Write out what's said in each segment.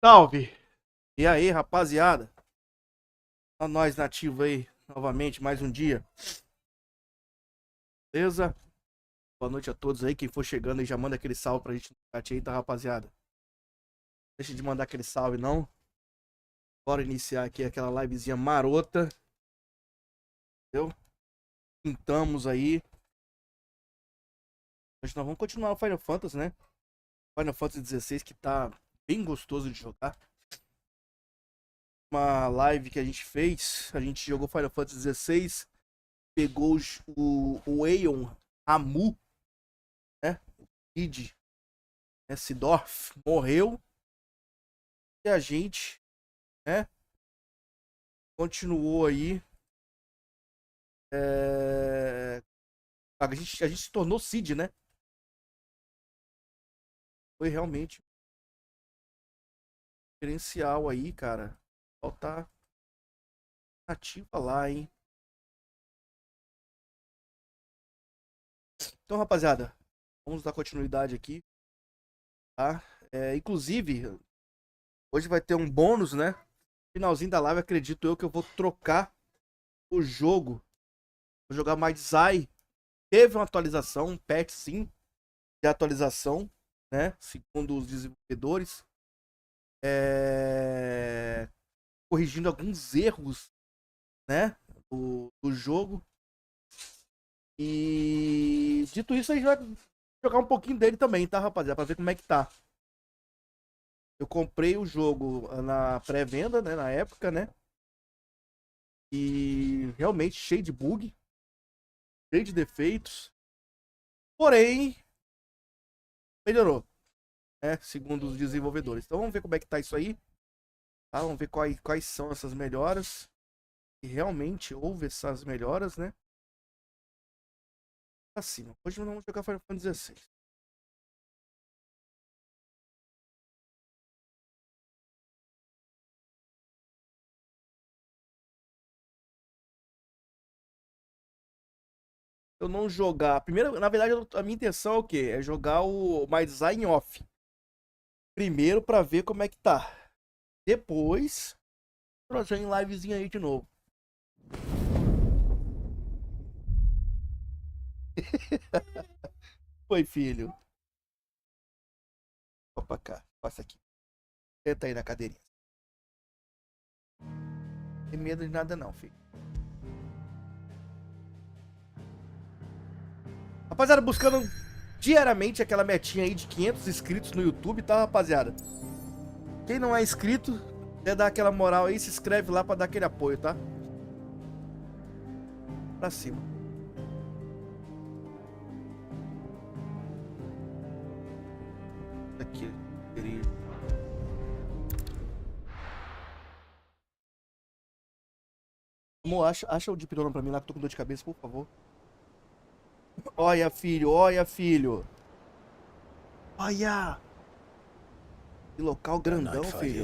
Salve! E aí, rapaziada? Olha nós nativos aí, novamente, mais um dia. Beleza? Boa noite a todos aí. Quem for chegando aí já manda aquele salve pra gente no chat aí, tá, rapaziada? Deixa de mandar aquele salve, não. Bora iniciar aqui aquela livezinha marota. Entendeu? Quintamos aí. Hoje nós vamos continuar o Final Fantasy, né? Final Fantasy 16 que tá bem gostoso de jogar. Uma live que a gente fez, a gente jogou Final Fantasy 16, pegou o Aeon Ramu, né? O Kid, né? Sidorf morreu e a gente, né? Continuou aí. A gente se tornou Cid, né? Foi realmente diferencial aí, cara. Faltar ativa lá, hein? Então, rapaziada, vamos dar continuidade aqui, tá? Inclusive, hoje vai ter um bônus, né? Finalzinho da live, acredito eu que eu vou trocar o jogo. Vou jogar mais Zai. Teve uma atualização, um patch sim, de atualização, né? Segundo os desenvolvedores. Corrigindo alguns erros, né? Do jogo. E dito isso, a gente vai jogar um pouquinho dele também, tá, rapaziada? Pra ver como é que tá. Eu comprei o jogo na pré-venda, né? Na época, né? E realmente cheio de bug, cheio de defeitos. Porém, melhorou, né? Segundo os desenvolvedores. Então vamos ver como é que tá isso aí. Tá? Vamos ver quais são essas melhoras. E realmente houve essas melhoras, né? Assim, hoje nós vamos jogar Final Fantasy 16. Eu não jogar. Primeiro, na verdade, a minha intenção é o quê? É jogar o My Design Off. Primeiro pra ver como é que tá. Depois, trazer em livezinha aí de novo. Foi, filho. Vou pra cá. Passa aqui. Senta aí na cadeirinha. Não tem medo de nada não, filho. Rapaziada, buscando diariamente aquela metinha aí de 500 inscritos no YouTube, tá, rapaziada? Quem não é inscrito, quer dar aquela moral aí, se inscreve lá pra dar aquele apoio, tá? Pra cima. Aqui, querido. Amor, acha o dipirona pra mim lá que eu tô com dor de cabeça, por favor. Olha, filho, olha, filho. Olha. Que local grandão, filho.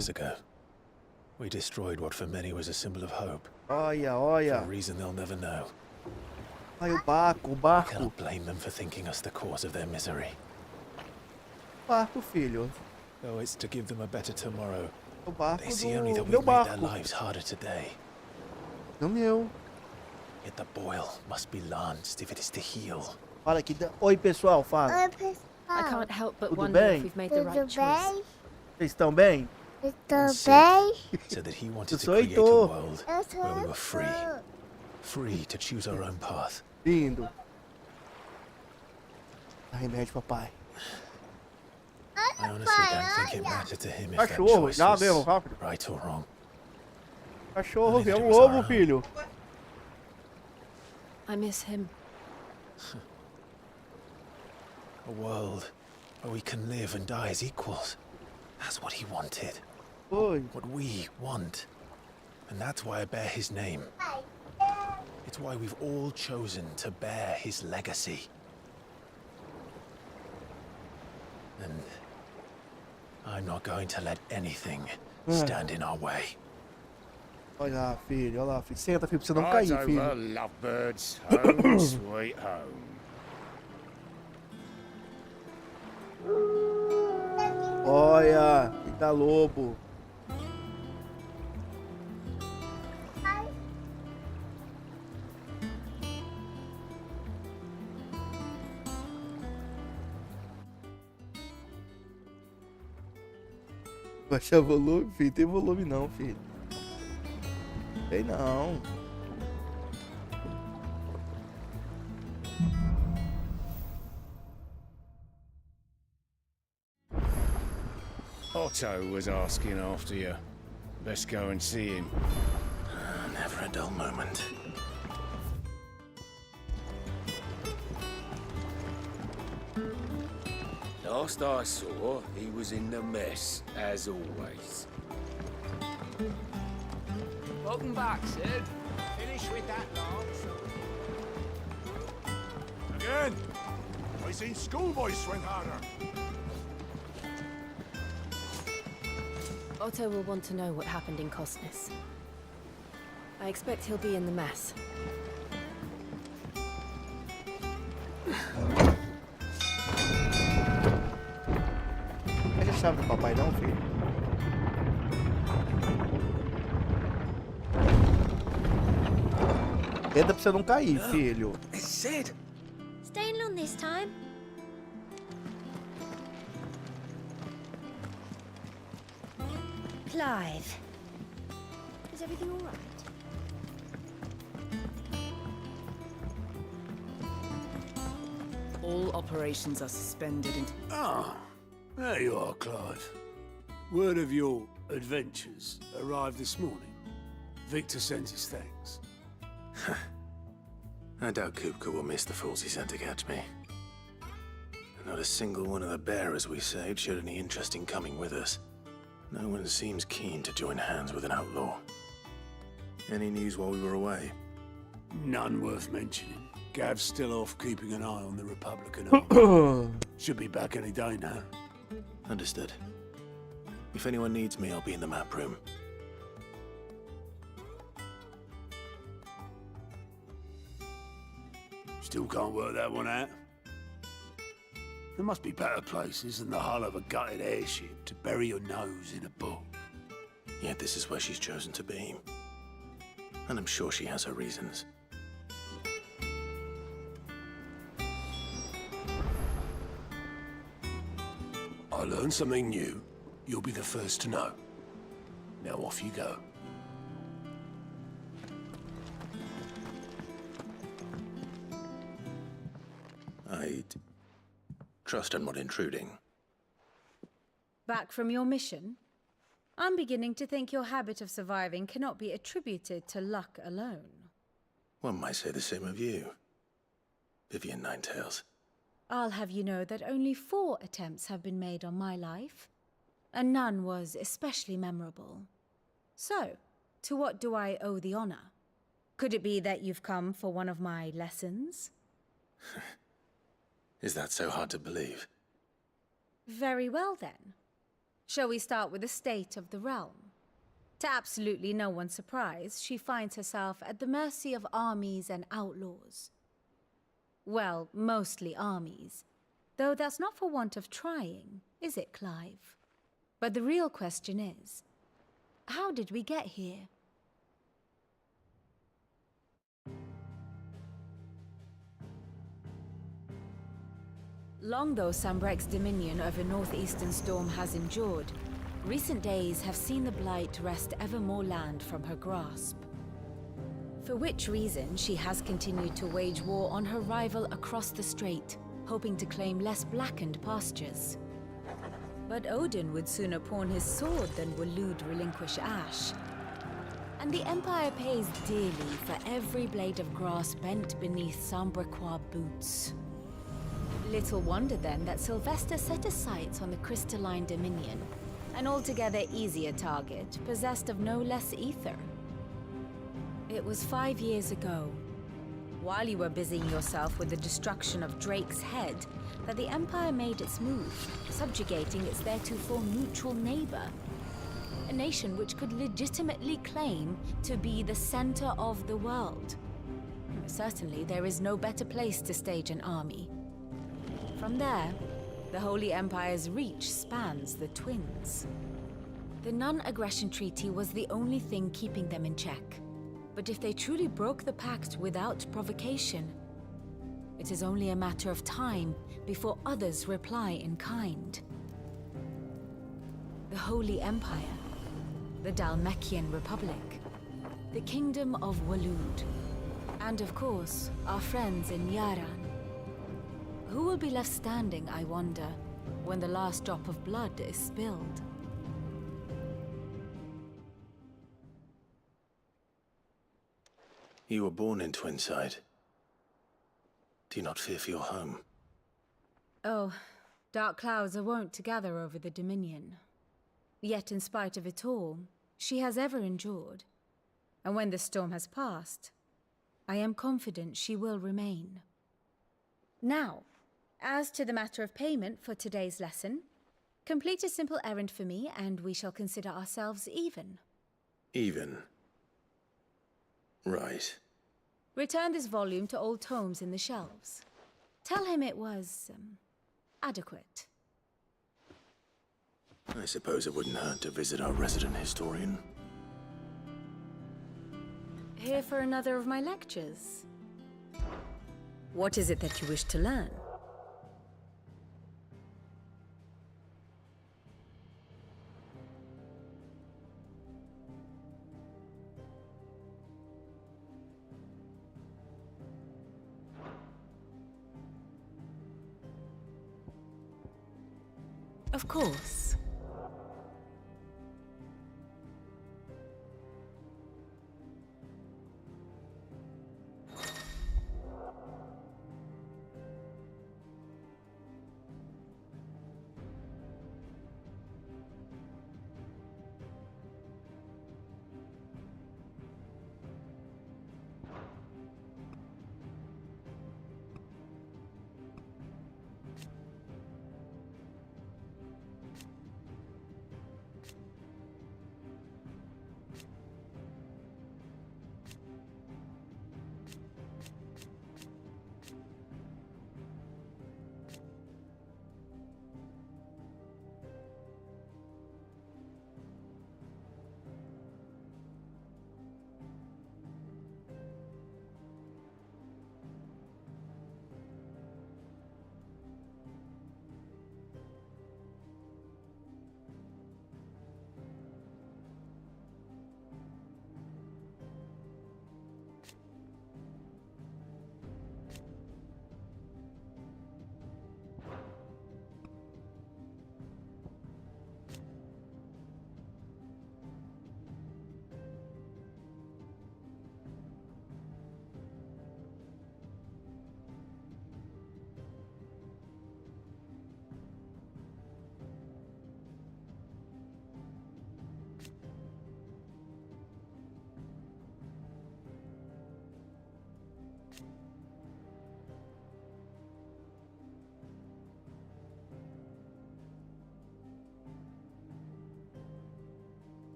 We destroyed what for many was a symbol of hope. Olha, For olha. a reason they'll never know. Olha o barco, o I barco. cannot blame them for thinking us the cause of their misery. Barco, filho. Though it's to give them a better tomorrow. O barco They see only that do meu we've made their barco. lives harder today. Do meu. Yet the boil must be lanced if it is to heal. Fala aqui. Oi, pessoal, fala. Oi, pessoal. I can't help but Tudo wonder bem? if we've made the right Tudo choice. bem? Vocês estão bem? Tudo Said bem? So that he Eu wanted to sou create a Heitor. world Eu sou where we were free. Heitor. Free to choose our own path. Lindo. Dá remédio, papai. I honestly don't think it mattered to him if that Cachorro, choice dá was mesmo, rápido. right or wrong. Cachorro, Neither é um was our lobo, own. filho. I miss him. A world where we can live and die as equals. That's what he wanted. Oi. What we want. And that's why I bear his name. It's why we've all chosen to bear his legacy. And I'm not going to let anything stand in our way. Olha lá, filho, olha lá, filho. Senta, filho, pra você não Right cair, over, filho. lovebirds. Home, sweet home. Olha, eita lobo. Baixar volume, filho. Tem volume não, filho. Tem não. Otto was asking after you. Best go and see him. Never a dull moment. Last I saw, he was in the mess, as always. Welcome back, Sid. Finish with that, Lance. Again? I seen schoolboys swing harder. Otto will want to know what happened in Cosnes. I expect he'll be in the mess. Pede a chave do papai não, filho. Tenta pra você não cair, filho. It's Sid! Staying long this time? Clive. Is everything all right? All operations are suspended and Ah, there you are, Clive. Word of your adventures arrived this morning. Victor sends his thanks. I doubt Kupka will miss the fools he sent to catch me. Not a single one of the bearers we saved showed any interest in coming with us. No one seems keen to join hands with an outlaw. Any news while we were away? None worth mentioning. Gav's still off keeping an eye on the Republican army. Should be back any day now. Understood. If anyone needs me, I'll be in the map room. Still can't work that one out. There must be better places than the hull of a gutted airship to bury your nose in a book. Yet this is where she's chosen to be. And I'm sure she has her reasons. I learn something new, you'll be the first to know. Now off you go. I'd trust I'm not intruding. Back from your mission? I'm beginning to think your habit of surviving cannot be attributed to luck alone. One might say the same of you, Vivian Ninetails. I'll have you know that only 4 attempts have been made on my life, and none was especially memorable. So, to what do I owe the honor? Could it be that you've come for one of my lessons? Is that so hard to believe? Very well then. Shall we start with the state of the realm? To absolutely no one's surprise, she finds herself at the mercy of armies and outlaws. Well, mostly armies. Though that's not for want of trying, is it, Clive? But the real question is, how did we get here? Long though Sambrek's dominion over northeastern Storm has endured, recent days have seen the Blight wrest ever more land from her grasp. For which reason, she has continued to wage war on her rival across the strait, hoping to claim less blackened pastures. But Odin would sooner pawn his sword than Waloed relinquish Ash. And the Empire pays dearly for every blade of grass bent beneath Sambrequois boots. Little wonder then that Sylvester set his sights on the crystalline dominion, an altogether easier target, possessed of no less ether. It was 5 years ago, while you were busying yourself with the destruction of Drake's head, that the Empire made its move, subjugating its theretofore neutral neighbor. A nation which could legitimately claim to be the center of the world. Certainly, there is no better place to stage an army. From there, the Holy Empire's reach spans the Twins. The non-aggression treaty was the only thing keeping them in check. But if they truly broke the pact without provocation, it is only a matter of time before others reply in kind. the Holy Empire, the Dalmekian Republic, the Kingdom of Waloed, and of course, our friends in Yaran. Who will be left standing, I wonder, when the last drop of blood is spilled? You were born in Twinside. Do you not fear for your home? Oh, dark clouds are wont to gather over the Dominion. Yet in spite of it all, she has ever endured. And when the storm has passed, I am confident she will remain. Now, as to the matter of payment for today's lesson, complete a simple errand for me and we shall consider ourselves even. Even. Right. Return this volume to old tomes in the shelves. Tell him it was, adequate. I suppose it wouldn't hurt to visit our resident historian. Here for another of my lectures. What is it that you wish to learn? Of course.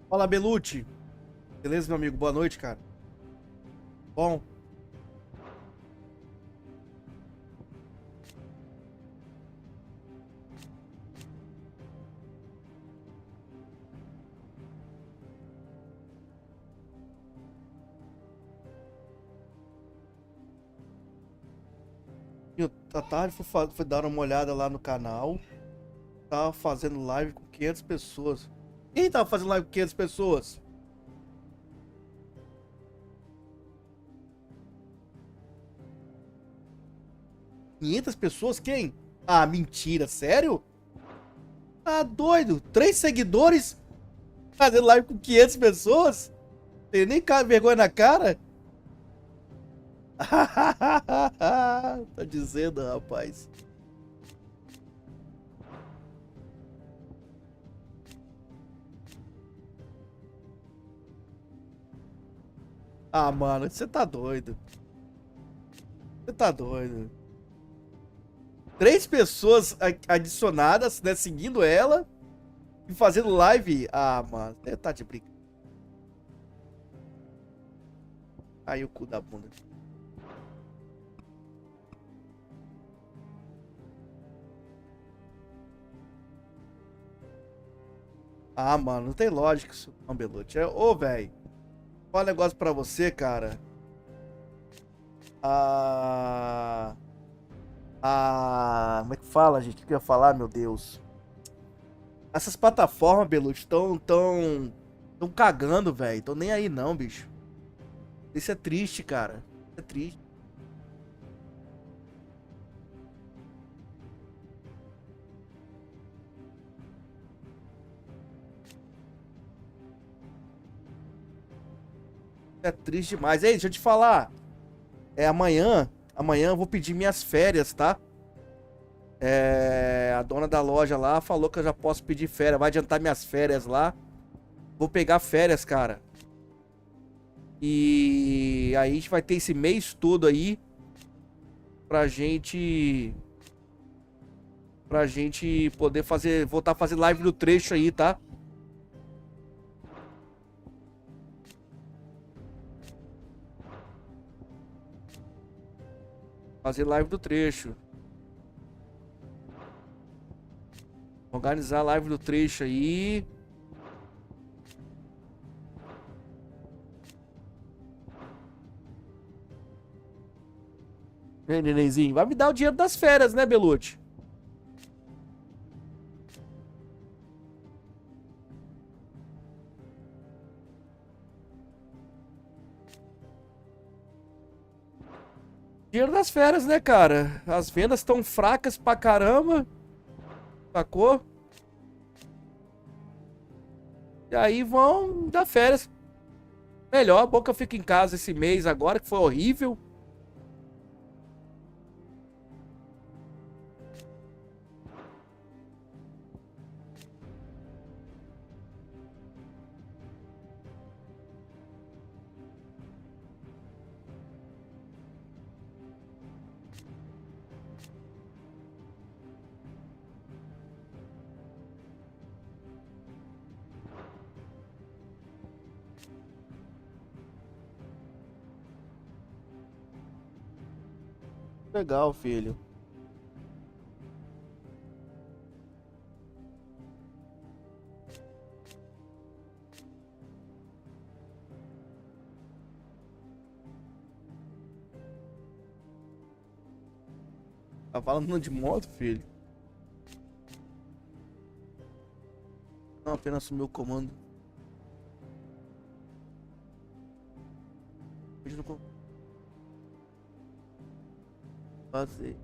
Fala, Belucci. Beleza, meu amigo? Boa noite, cara. Bom. À tarde fui dar uma olhada lá no canal. Tava fazendo live com 500 pessoas. Quem tava fazendo live com 500 pessoas? Quinhentas pessoas? Quem? Ah, mentira, sério? Tá doido? 3 seguidores fazendo live com 500 pessoas? Tem nem vergonha na cara? Tá dizendo, rapaz. Ah, mano, você tá doido. Você tá doido. 3 pessoas adicionadas, né? Seguindo ela e fazendo live. Ah, mano, você tá de brincadeira. Aí o cu da bunda. Ah, mano, não tem lógica isso não, Belucci. Ô, velho. Fala um negócio pra você, cara. Como é que fala, gente? O que eu ia falar, meu Deus? Essas plataformas, Belucci, tão cagando, velho. Tão nem aí não, bicho. Isso é triste, cara. É triste. É triste demais. Ei, deixa eu te falar. Amanhã eu vou pedir minhas férias, tá? A dona da loja lá falou que eu já posso pedir férias. Vai adiantar minhas férias lá. Vou pegar férias, cara. E aí a gente vai ter esse mês todo aí pra gente poder voltar a fazer live no trecho aí, tá? Fazer live do trecho. Organizar a live do trecho aí. Vem, nenenzinho. Vai me dar o dinheiro das férias, né, Belucci? Dinheiro das férias, né, cara? As vendas estão fracas pra caramba. Sacou? E aí vão dar férias. Melhor, bom que eu fico em casa esse mês agora, que foi horrível. Legal, filho. Tá falando de moto, filho? Não, apenas assumir o comando. Fazer.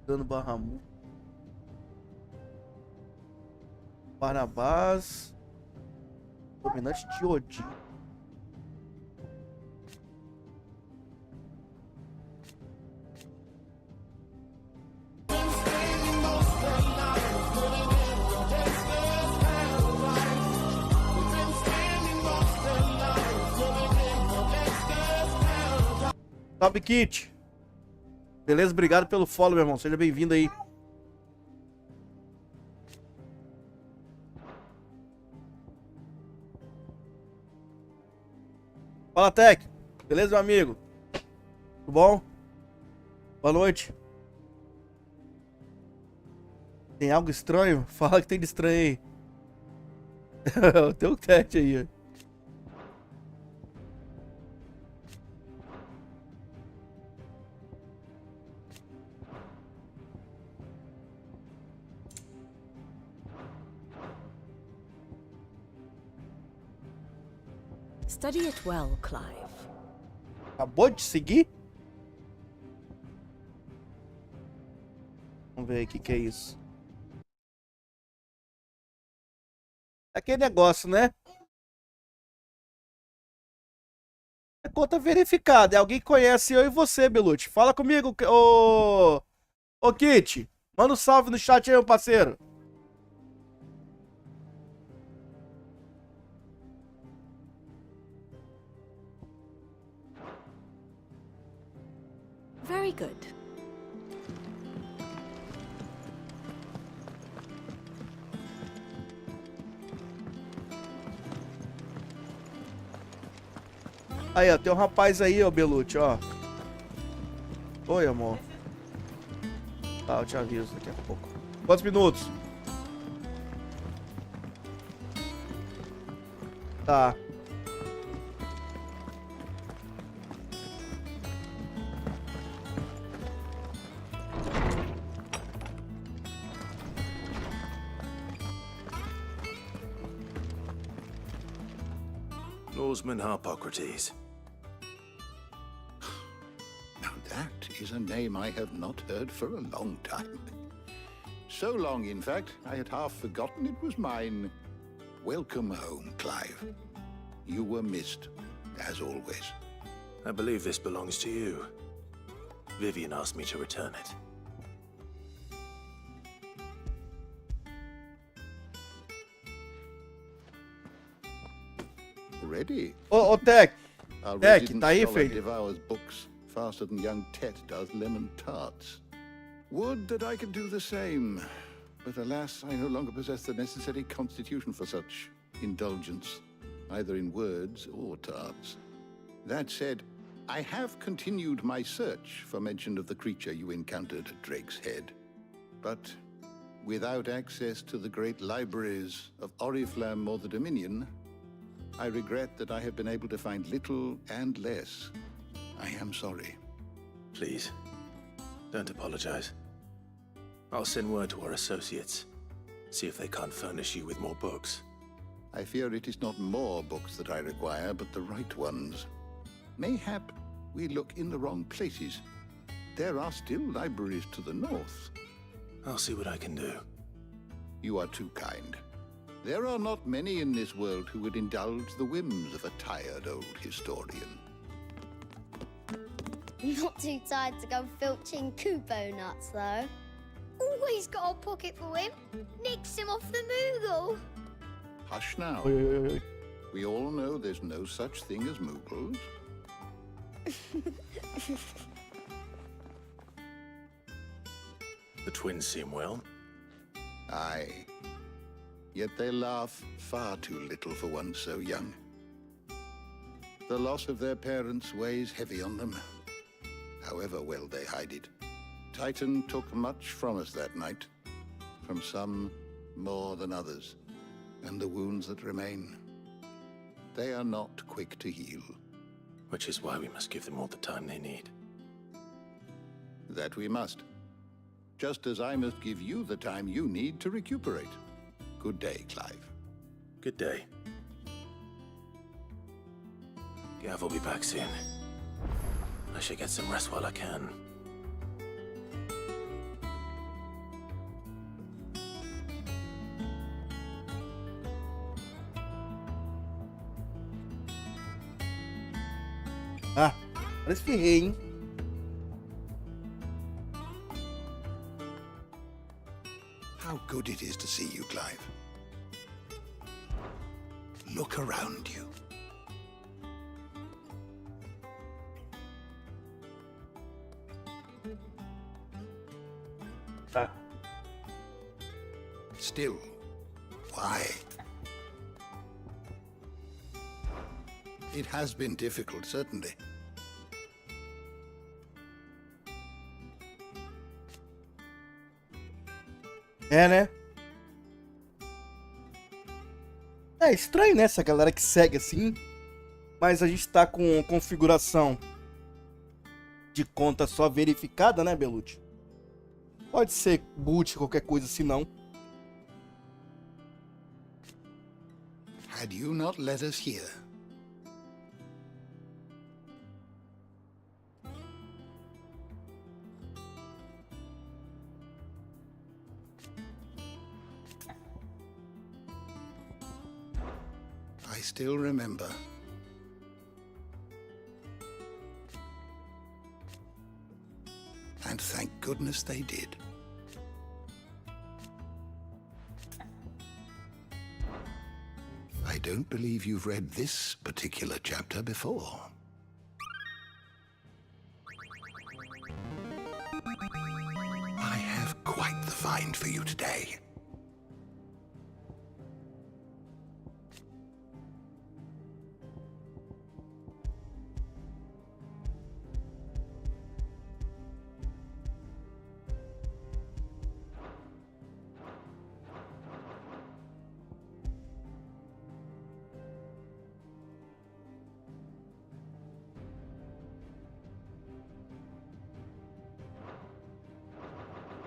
Dando Barramu. Barnabás. Dominante de Odin. Salve, Kit. Beleza? Obrigado pelo follow, meu irmão. Seja bem-vindo aí. Fala, Tech. Beleza, meu amigo? Tudo bom? Boa noite. Tem algo estranho? Fala que tem de estranho aí. Tem um Tech aí, ó. Study it well, Clive. Acabou de seguir? Vamos ver aí o que é isso. Aquele negócio, né? É conta verificada. É alguém que conhece eu e você, Belucci. Fala comigo, ô Kit. Manda um salve no chat aí, meu parceiro. Very good. Aí, ó, tem um rapaz aí, ó, Belucci, ó. Oi, amor. Tá, eu te aviso daqui a pouco. Quantos minutos? Tá. Norseman Harpocrates. Now that is a name I have not heard for a long time. So long, in fact, I had half forgotten it was mine. Welcome home, Clive. You were missed, as always. I believe this belongs to you. Vivian asked me to return it. Ready? Ô, Tech. Our Tech, resident tá aí, scholar filho? devours books faster than young Tet does lemon tarts. Would that I could do the same. But alas, I no longer possess the necessary constitution for such indulgence, either in words or tarts. That said, I have continued my search for mention of the creature you encountered at Drake's Head. But without access to the great libraries of Oriflamme or the Dominion, I regret that I have been able to find little and less. I am sorry. Please, don't apologize. I'll send word to our associates. See if they can't furnish you with more books. I fear it is not more books that I require, but the right ones. Mayhap we look in the wrong places. There are still libraries to the north. I'll see what I can do. You are too kind. There are not many in this world who would indulge the whims of a tired old historian. Not too tired to go filching Kubo nuts, though. Always got a pocket for him. Nicks him off the Moogle. Hush now. Oi, oi, oi. We all know there's no such thing as Moogles. The twins seem well. Aye. Yet they laugh far too little for one so young. The loss of their parents weighs heavy on them, however well they hide it. Titan took much from us that night, from some more than others, and the wounds that remain, they are not quick to heal. Which is why we must give them all the time they need. That we must. Just as I must give you the time you need to recuperate. Good day, Clive. Good day. Gav will be back soon. I should get some rest while I can. Ah, parece ferrei, hein? How good it is to see you, Clive. Look around you. Tá. Still, why? It has been difficult, certainly. É, né? É estranho, né? Essa galera que segue assim. Mas a gente tá com configuração de conta só verificada, né, Belucci? Pode ser boot, qualquer coisa assim, não. Had you not led us here, I still remember. And thank goodness they did. I don't believe you've read this particular chapter before. I have quite the find for you today.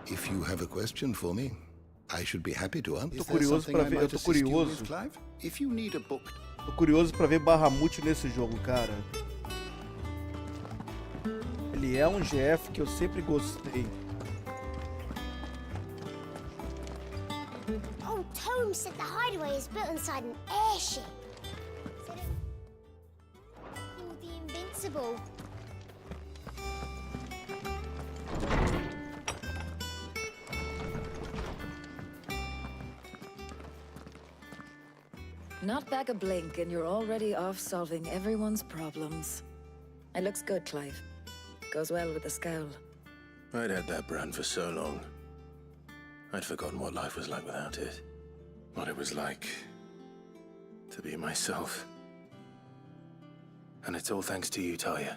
If you have a question for me, I should be happy to answer. Tô curioso pra ver, eu tô curioso. If you need a book. Tô curioso pra ver Bahamut nesse jogo, cara. Ele é um GF que eu sempre gostei. Old Tome said the hideaway is built inside an airship. Said it called the Invincible. Not back a blink and you're already off solving everyone's problems. It looks good, Clive. Goes well with the scowl. I'd had that brand for so long. I'd forgotten what life was like without it. What it was like to be myself. And it's all thanks to you, Talia.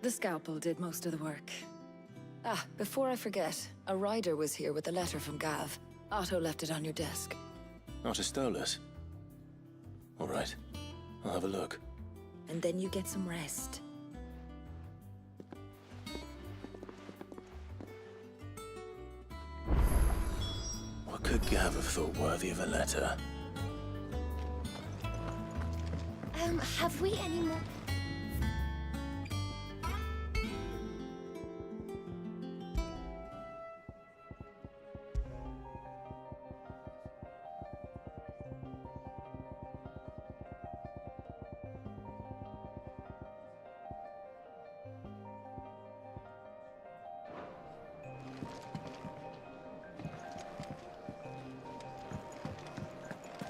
The scalpel did most of the work. Ah, before I forget, a rider was here with a letter from Gav. Otto left it on your desk. Not a stolus. All right, I'll have a look. And then you get some rest. What could Gav have thought worthy of a letter? Have we any more?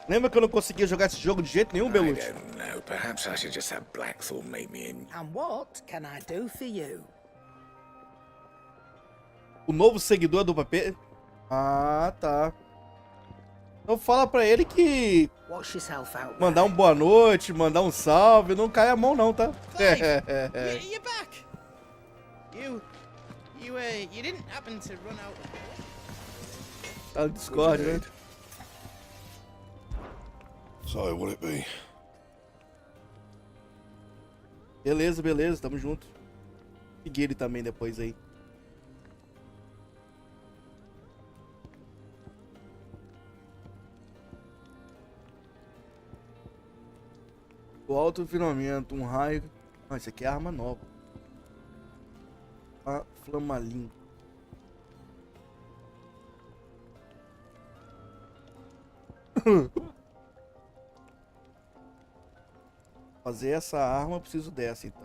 Lembra que eu não conseguia jogar esse jogo de jeito nenhum, Belucci? I don't know. Perhaps I should just have Blackthorn make me in. And what can I do for you? O novo seguidor do papel. Ah, tá. Então fala pra ele que Wash yourself out. mandar um boa noite, mandar um salve, não cai a mão não, tá? You're back. You didn't happen to run out. Tá no Discord, né? So, what'll it be? Beleza, beleza, tamo junto. Segui ele também depois aí. O autofinamento, um raio. Ah, isso aqui é arma nova. A flamalim. Fazer essa arma, eu preciso dessa então.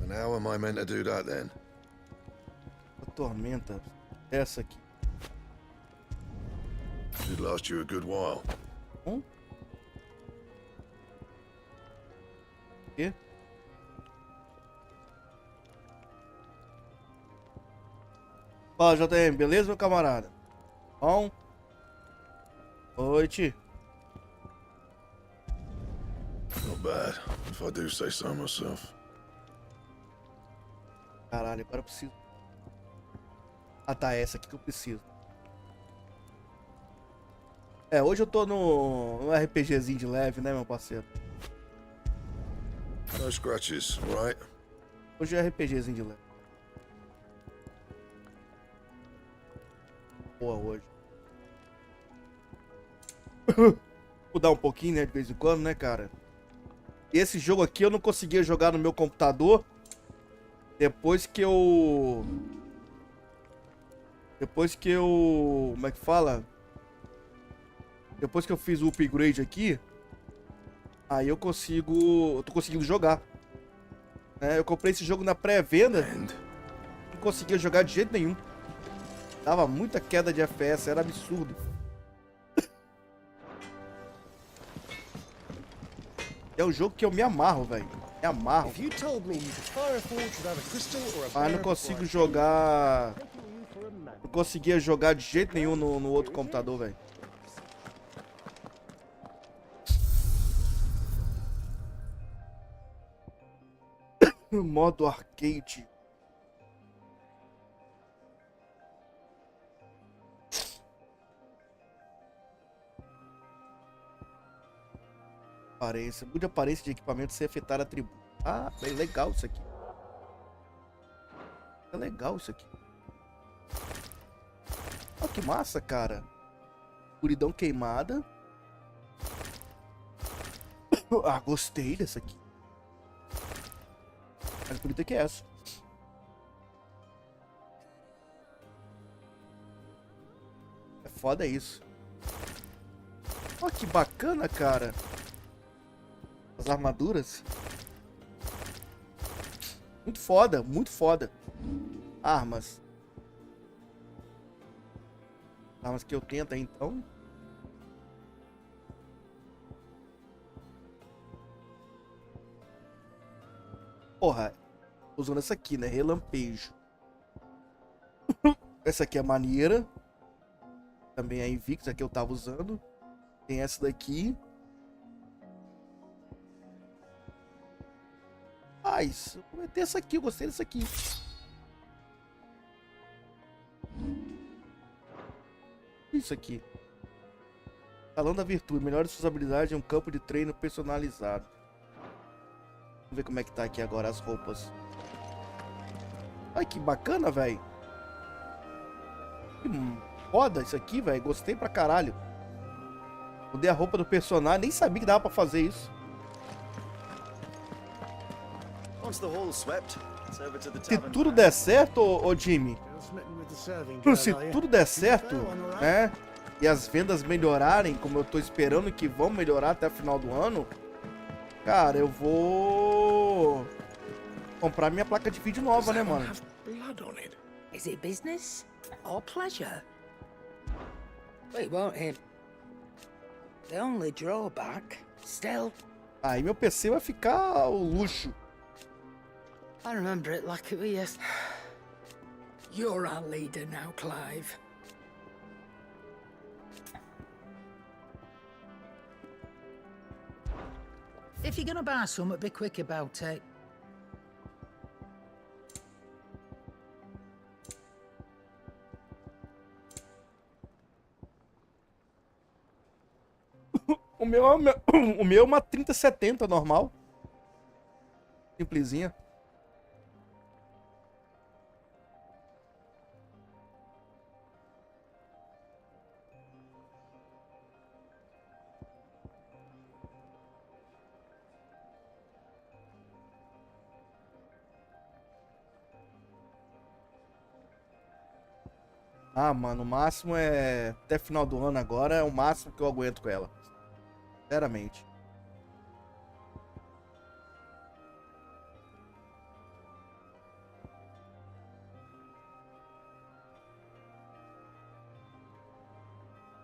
And how am I meant to do that then? A tormenta. Essa aqui. Should last you a good while. O quê? Fala, JM, beleza, meu camarada? Bom? Noite. Not bad, if I do say so myself. Caralho, agora eu preciso. Ah tá, é essa aqui que eu preciso. É, hoje eu tô no RPGzinho de leve, né, meu parceiro? No scratches, right? Hoje é RPGzinho de leve. Boa hoje. Mudar um pouquinho, né, de vez em quando, né, cara? E esse jogo aqui eu não conseguia jogar no meu computador depois que eu... Como é que fala? Depois que eu fiz o upgrade aqui, aí eu consigo... Eu tô conseguindo jogar. É, eu comprei esse jogo na pré-venda. Não conseguia jogar de jeito nenhum. Dava muita queda de FPS, era absurdo. É um jogo que eu me amarro, velho. Me amarro. Ah, não consigo jogar... Não conseguia jogar de jeito nenhum no outro computador, velho. Modo arcade. Aparência. Mude a aparência de equipamento sem afetar atributo. Ah, bem legal isso aqui. É legal isso aqui. Olha que massa, cara. Escuridão queimada. Ah, gostei dessa aqui. Mais bonita que essa. É foda isso. Olha que bacana, cara. As armaduras. Muito foda, muito foda. Armas. Armas que eu tenho até então. Porra, tô usando essa aqui, né? Relampejo. Essa aqui é maneira. Também é Invictus, a que eu tava usando. Tem essa daqui. Ah, isso. Vou meter essa aqui, eu gostei dessa aqui. Isso aqui. Salão da Virtude. Melhore suas habilidades em um campo de treino personalizado. Vamos ver como é que tá aqui agora as roupas. Ai, que bacana, velho. Que foda isso aqui, velho. Gostei pra caralho. Mudei a roupa do personagem. Nem sabia que dava pra fazer isso. Se tudo der certo, ô Jimmy. Se tudo der certo, né? E as vendas melhorarem, como eu tô esperando que vão melhorar até o final do ano. Cara, eu vou comprar minha placa de vídeo nova, né, mano? Is it business or pleasure? We won't him. The only drawback, still. Aí meu PC vai ficar o luxo. I remember it like it was yesterday. You're our leader now, Clive. If you're gonna buy some, be quick about it. O meu é uma 3070 normal. Simplesinha. Ah, mano, o máximo é... Até final do ano agora é o máximo que eu aguento com ela. Sinceramente.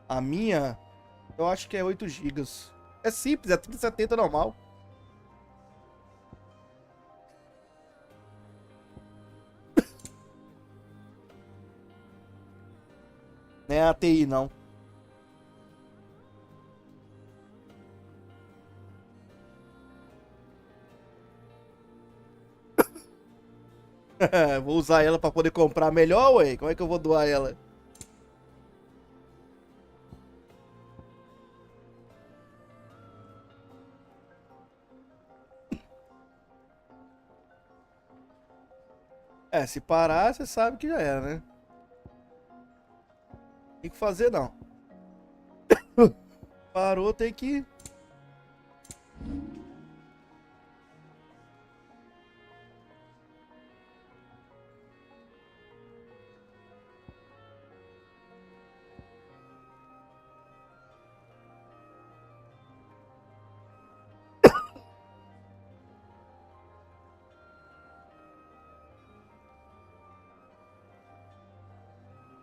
A minha, eu acho que é 8 gigas. É simples, é 3070 normal. Não é a TI, não. Vou usar ela pra poder comprar melhor, ué. Como é que eu vou doar ela? É, se parar, você sabe que já era, né? Tem que fazer, não. Parou, tem que...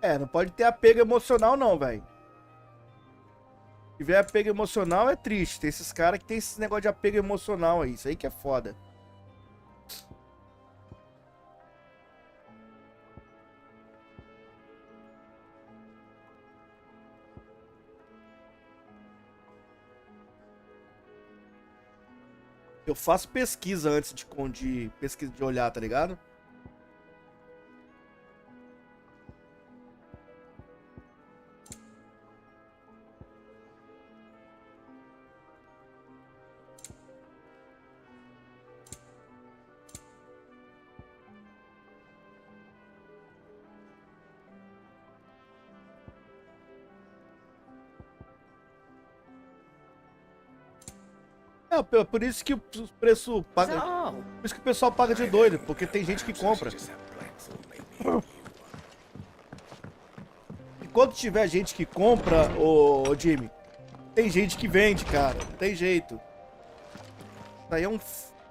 É, não pode ter apego emocional, não, velho. Se tiver apego emocional, é triste. Tem esses caras que tem esse negócio de apego emocional aí. Isso aí que é foda. Eu faço pesquisa antes de pesquisa de olhar, tá ligado? É, por isso que o preço paga. Por isso que o pessoal paga de doido, porque tem gente que compra. E quando tiver gente que compra, ô Jimmy, tem gente que vende, cara. Não tem jeito. Isso aí é um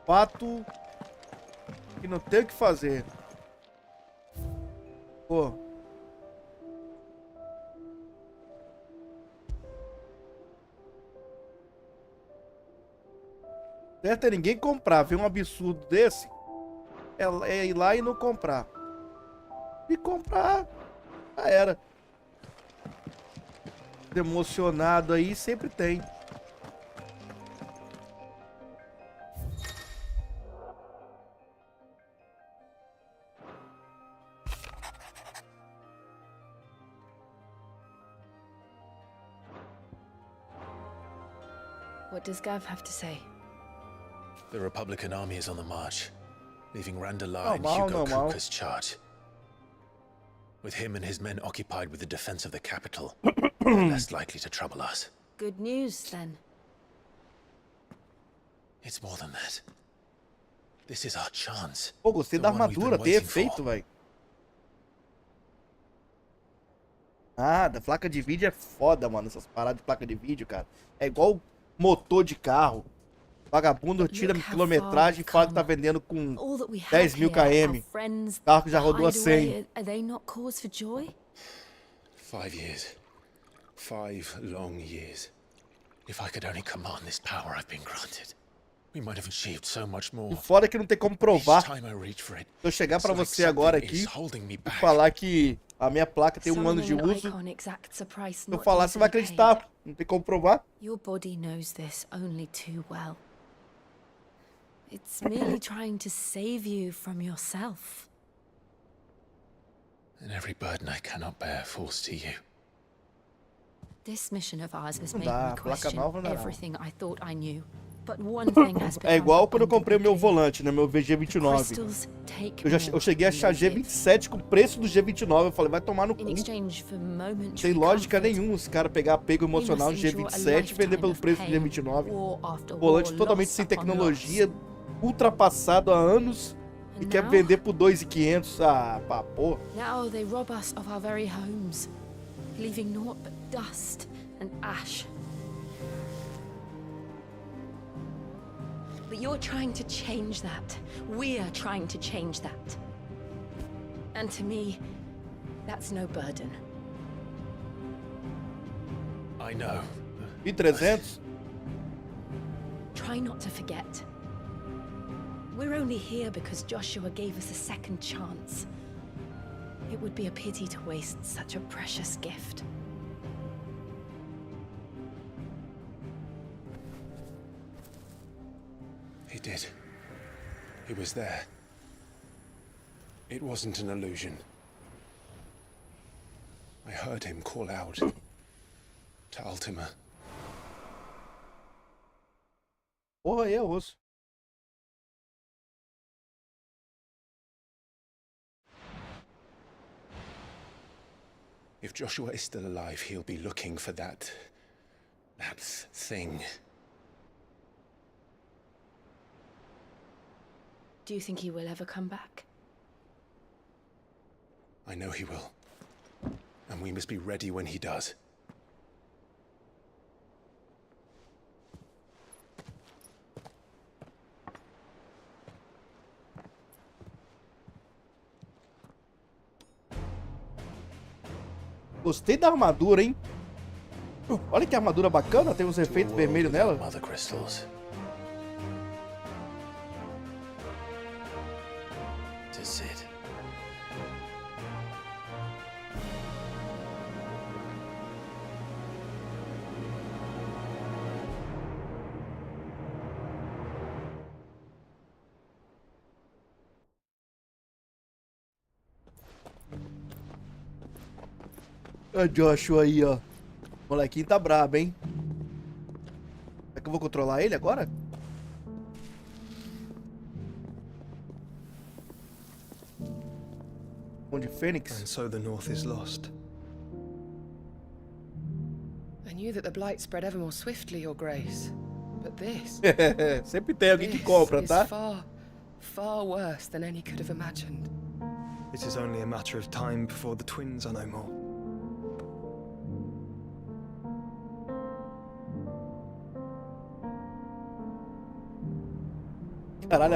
fato que não tem o que fazer. Pô. Certo é ninguém comprar. Ver um absurdo desse é ir lá e não comprar. E comprar, já era. Emocionado aí sempre tem. What does Gav have to say? The Republican army is on the march, leaving Randalar in Normal, Hugo normal. Kuka's charge. With him and his men occupied with the defense of the capital, they're less likely to trouble us. Good news, then. It's more than that. This is our chance. Pô, gostei The da one we've been armadura, tem waiting for. efeito, velho. Ah, da placa de vídeo é foda, mano. Essas paradas de placa de vídeo, cara. É igual motor de carro. Vagabundo tira quilometragem e fala que tá vendendo com 10 mil km. Carro que já rodou a 100. Are they not cause for joy? 5 years. 5 long years. If I could only command this power I've been granted, we might have achieved so much more. E foda que não tem como provar. Each time I reach for it, Se eu chegar pra it's like você agora something aqui is holding me e back. falar que a minha placa tem 1 ano de Summoning an uso, icon exacts a price se eu not falar, você vai easily acreditar. paid. Não tem como provar. Your body knows this only too well. It's merely trying to save you from yourself. And every burden I cannot bear falls to you. This mission of ours has Não made dá, me placa question nova não. everything I thought I knew. But one thing has É become igual quando eu comprei o meu abundantly volante, né? Meu VG29. crystals take Eu more cheguei a than achar they give. G27 com o preço do G29. Eu falei, vai tomar no cu. In exchange for Não momentary tem lógica comfort, nenhuma os caras pegar apego we emocional no must endure a G27 e vender lifetime pelo of preço do pain, G29. war after Volante war, totalmente loss sem upon tecnologia, loss. ultrapassado há anos e And quer now? vender por 2.500. Ah, pá, pô. Now they rob us of our very homes, leaving naught but dust and ash. But you're trying to change that. We're trying to change that. And to me, that's no burden. I know. E 300? Try not to forget. We're only here because Joshua gave us a second chance. It would be a pity to waste such a precious gift. He did. He was there. It wasn't an illusion. I heard him call out to Ultima. Porra, aí é osso. If Joshua is still alive, he'll be looking for that thing. Do you think he will ever come back? I know he will. And we must be ready when he does. Gostei da armadura, hein? Olha que armadura bacana, tem uns efeitos vermelhos nela. Mother crystals. To sit. O Joshua aí, ó. O molequinho tá brabo, hein? Será que eu vou controlar ele agora? Onde Fênix? And so the North is lost. I knew that the blight spread ever more swiftly, Your Grace. But this... Sempre tem alguém que compra, is tá? far, far worse than any could have imagined. It is only a matter of time before the twins are no more. Caralho,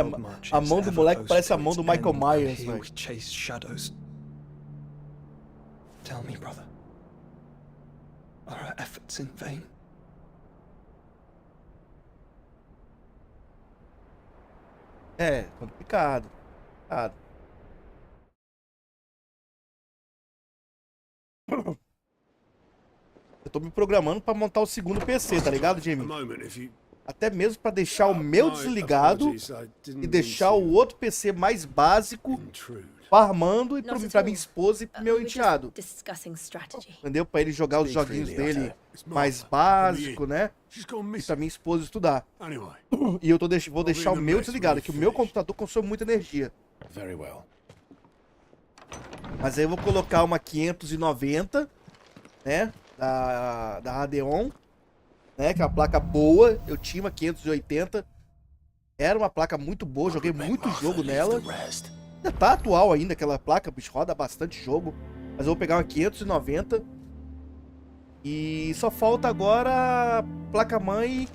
a mão do moleque parece a mão do Michael Myers, velho. We chase shadows. Tell me, brother, are our efforts in vain? É, complicado. Eu tô me programando pra montar o segundo PC, tá ligado, Jimmy? Até mesmo pra deixar o meu desligado e deixar o outro PC mais básico farmando e pra minha esposa e pro meu enteado. Entendeu? Pra ele jogar os joguinhos dele mais básico, né? E pra minha esposa estudar. E eu vou deixar o meu desligado, que o meu computador consome muita energia. Mas aí eu vou colocar uma 590, né? Da Radeon, né? Que é uma placa boa. Eu tinha uma 580. Era uma placa muito boa, joguei muito jogo nela. Ainda tá atual ainda aquela placa, bicho, roda bastante jogo. Mas eu vou pegar uma 590. E só falta agora a placa-mãe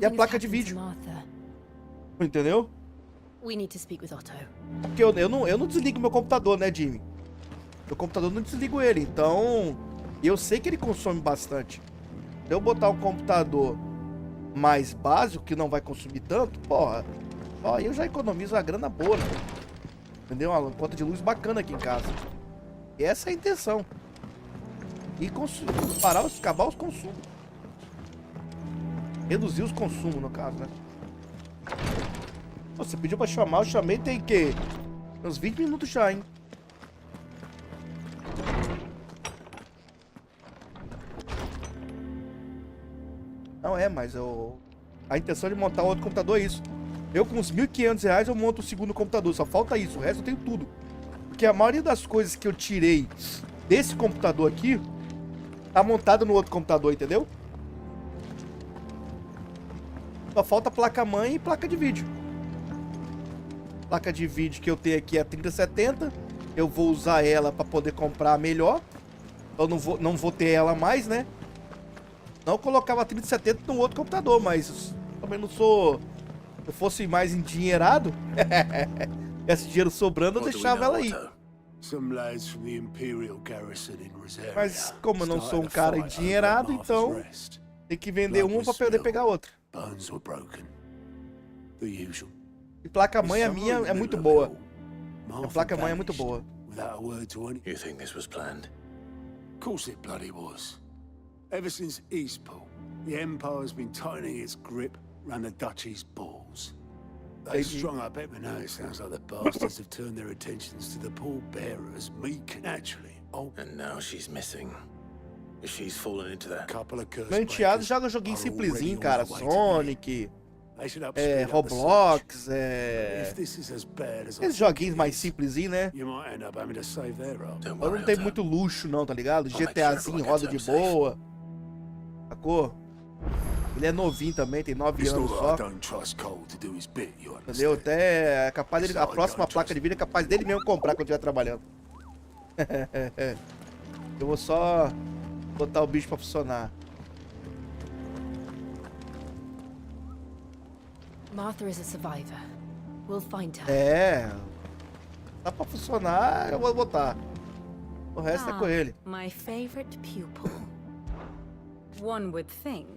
e a placa de vídeo. Entendeu? Porque eu não desligo meu computador, né, Jimmy? Meu computador não desligo ele, então... eu sei que ele consome bastante. Se eu botar um computador mais básico, que não vai consumir tanto, porra, ó, eu já economizo uma grana boa, né? Entendeu? Uma conta de luz bacana aqui em casa. E essa é a intenção. E acabar os consumos. Reduzir os consumos, no caso, né? Você pediu pra chamar, eu chamei, tem que... uns 20 minutos já, hein? Não é, mas a intenção de montar outro computador é isso. Eu com uns R$1.500 eu monto o segundo computador, só falta isso, o resto eu tenho tudo. Porque a maioria das coisas que eu tirei desse computador aqui tá montado no outro computador, entendeu? Só falta placa-mãe e placa de vídeo. Placa de vídeo que eu tenho aqui é a 3070. Eu vou usar ela para poder comprar melhor. Eu não vou ter ela mais, né? Não, eu colocava a 3070 no outro computador, mas também não sou... se eu fosse mais endinheirado, esse dinheiro sobrando, eu deixava ela aí. Mas como eu não sou um cara endinheirado, então tem que vender uma para poder pegar outra. E placa-mãe a minha é muito boa. A placa-mãe é muito boa. You think this was planned? Of course it bloody was. Ever since Eastpool, the Empire's been tightening its grip round the Duchy's balls. They strung up Epping now. It sounds like the bastards have turned their attentions to the poor bearers, meek naturally. Oh, And now she's missing. She's fallen into that. couple of curse Meu enteado breakers joga joguinho are already simplesinho, on cara. their way to me. Sonic, They should upspeed up the Roblox, search. If this is as bad as I esses think joguinhos it mais is, simplesinhos, né? you might end up having to save their ass. Don't Eu worry, não tenho I'll muito luxo não, tá ligado? make sure GTAzinho everyone roda gets de home safe. boa. Sacou? Ele é novinho também, tem 9 It's anos not só. that I don't trust Cole to do his bit, you Entendeu? understand? Até é capaz dele, a próxima placa de vídeo é capaz dele mesmo comprar quando estiver trabalhando. Eu vou só botar o bicho pra funcionar. Martha is a survivor. We'll find her. É. Dá pra funcionar, eu vou botar. O resto é com ele. My favorite pupil. One would think.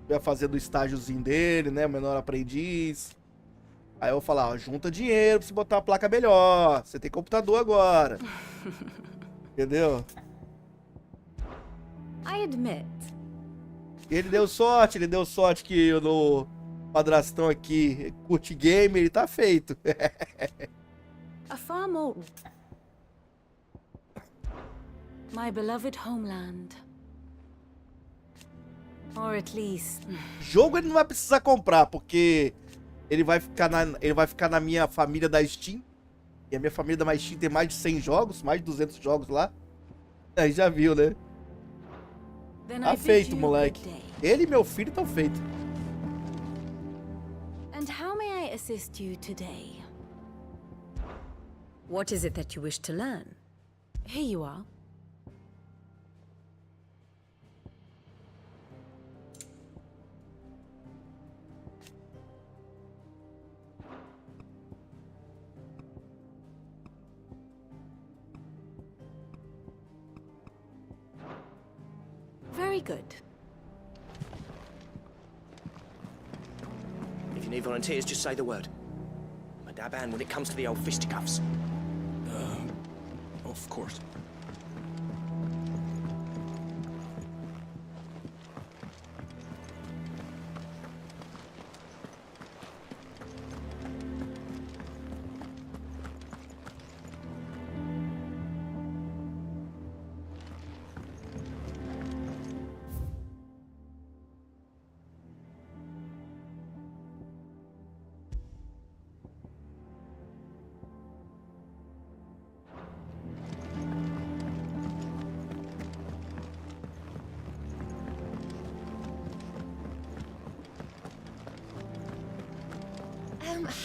Vai fazer do estágiozinho dele, né? Menor aprendiz. Aí eu vou falar, ó, junta dinheiro pra você botar uma placa melhor. Você tem computador agora. Entendeu? I admit. E ele deu sorte que no padrastão aqui curte game, ele tá feito. A far more. My beloved homeland. Or at least. Jogo ele não vai precisar comprar, porque ele vai ficar na minha família da Steam. E a minha família da Steam tem mais de 100 jogos, mais de 200 jogos lá. Aí já viu, né? Then Tá I bid feito, you moleque. good day. Ele e meu filho estão feitos. And how may I assist you today? What is it that you wish to learn? Here you are. Very good. If you need volunteers, just say the word. I'm a dab hand when it comes to the old fisticuffs. Of course.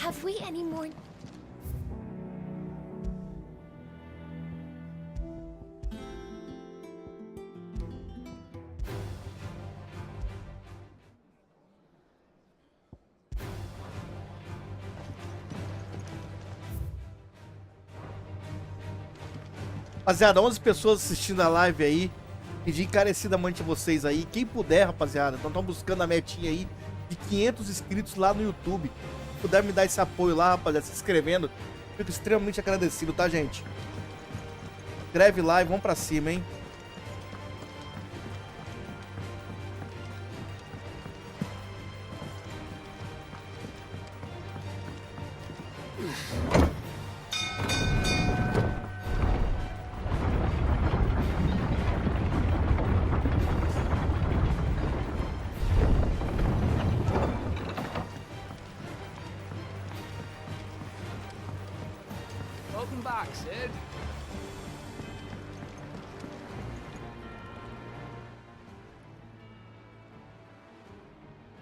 Have we any more? Rapaziada, 11 pessoas assistindo a live aí. Pedi encarecidamente a vocês aí. Quem puder, rapaziada, nós estamos buscando a metinha aí de 500 inscritos lá no YouTube. Se puder me dar esse apoio lá, rapaziada, se inscrevendo, fico extremamente agradecido, tá, gente? Inscreve lá e vamos pra cima, hein? Welcome back, Sid.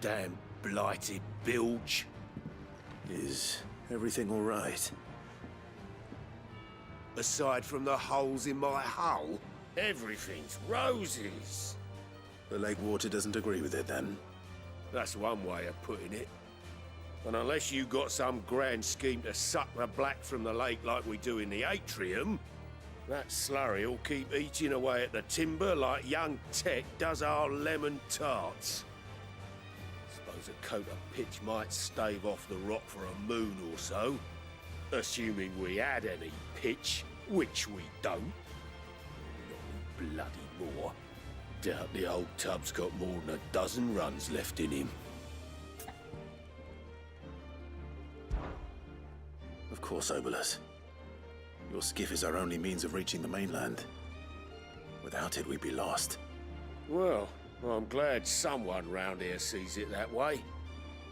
Damn blighted bilge. Is everything all right? Aside from the holes in my hull, everything's roses. The lake water doesn't agree with it, then? That's one way of putting it. And unless you got some grand scheme to suck the black from the lake like we do in the atrium, that slurry'll keep eating away at the timber like young Tech does our lemon tarts. Suppose a coat of pitch might stave off the rot for a moon or so, assuming we had any pitch, which we don't. Not bloody more. Doubt the old tub's got more than a dozen runs left in him. course, Obolus. Your skiff is our only means of reaching the mainland. Without it, we'd be lost. Well, I'm glad someone round here sees it that way.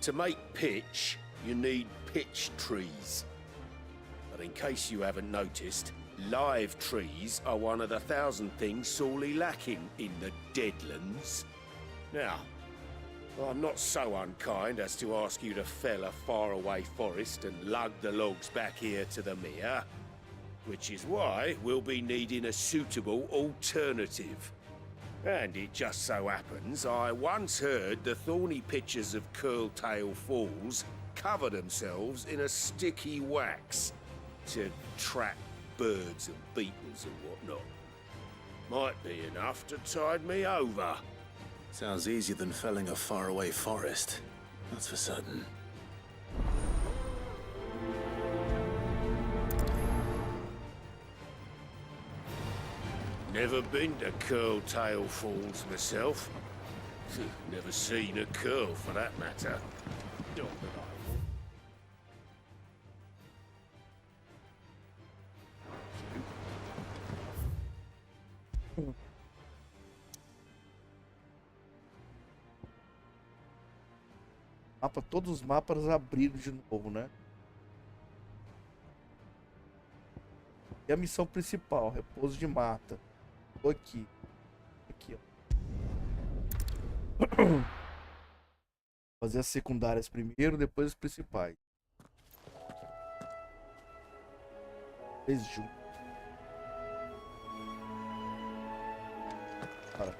To make pitch, you need pitch trees. But in case you haven't noticed, live trees are one of the 1,000 things sorely lacking in the Deadlands. Now, I'm not so unkind as to ask you to fell a faraway forest and lug the logs back here to the mere, which is why we'll be needing a suitable alternative. And it just so happens I once heard the thorny pitchers of Curltail Falls cover themselves in a sticky wax to trap birds and beetles and whatnot. Might be enough to tide me over. Sounds easier than felling a faraway forest. That's for certain. Never been to Curltail Falls myself. Never seen a curl for that matter. Not that I would. Mapa, todos os mapas abriram de novo, né? E a missão principal, repouso de mata. Tô aqui. Aqui, ó. Fazer as secundárias primeiro, depois as principais. 3 de junho. Para.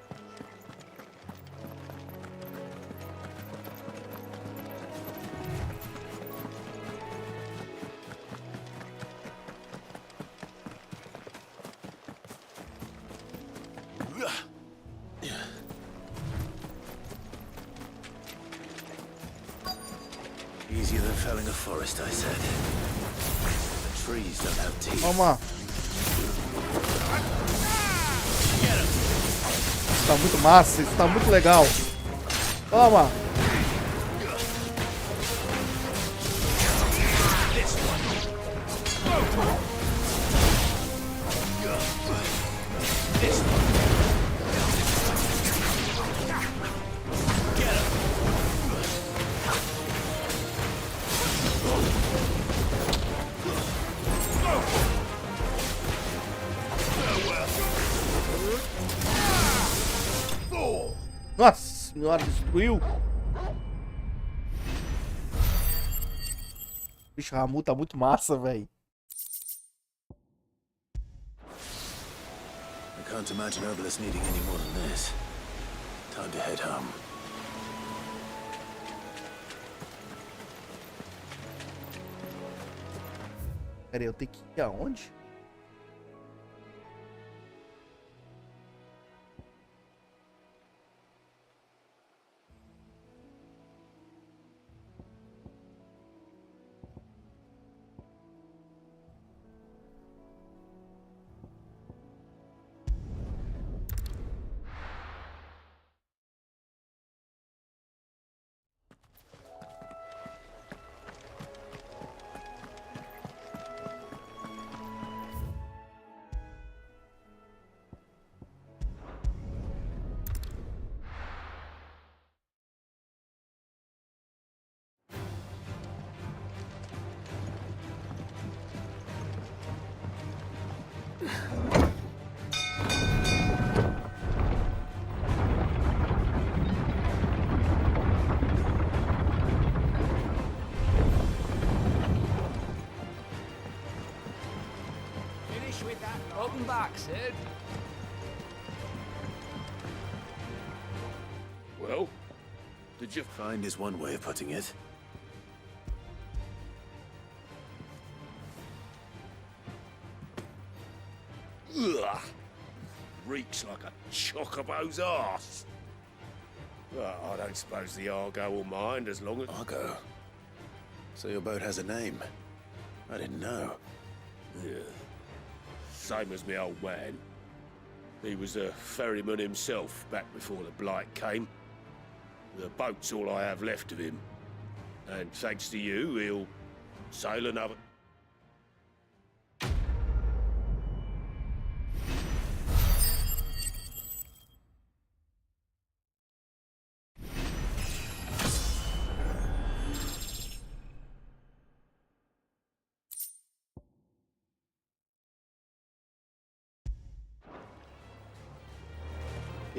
Easier than felling a forest, I said. The trees don't have teeth. Toma! Isso tá muito massa, isso tá muito legal. Toma! Nossa senhora, destruiu. Bicho, Ramu tá muito massa, velho. I can't imagine Obolus needing any more than this. Time to head home. Pera aí, eu tenho que ir aonde? Welcome back, Sid. Well, did you find is one way of putting it. Ugh. Reeks like a chocobo's arse. Well, I don't suppose the Argo will mind as long as... Argo? So your boat has a name? I didn't know. Yeah. Same as my old man. He was a ferryman himself back before the Blight came. The boat's all I have left of him. And thanks to you, he'll sail another...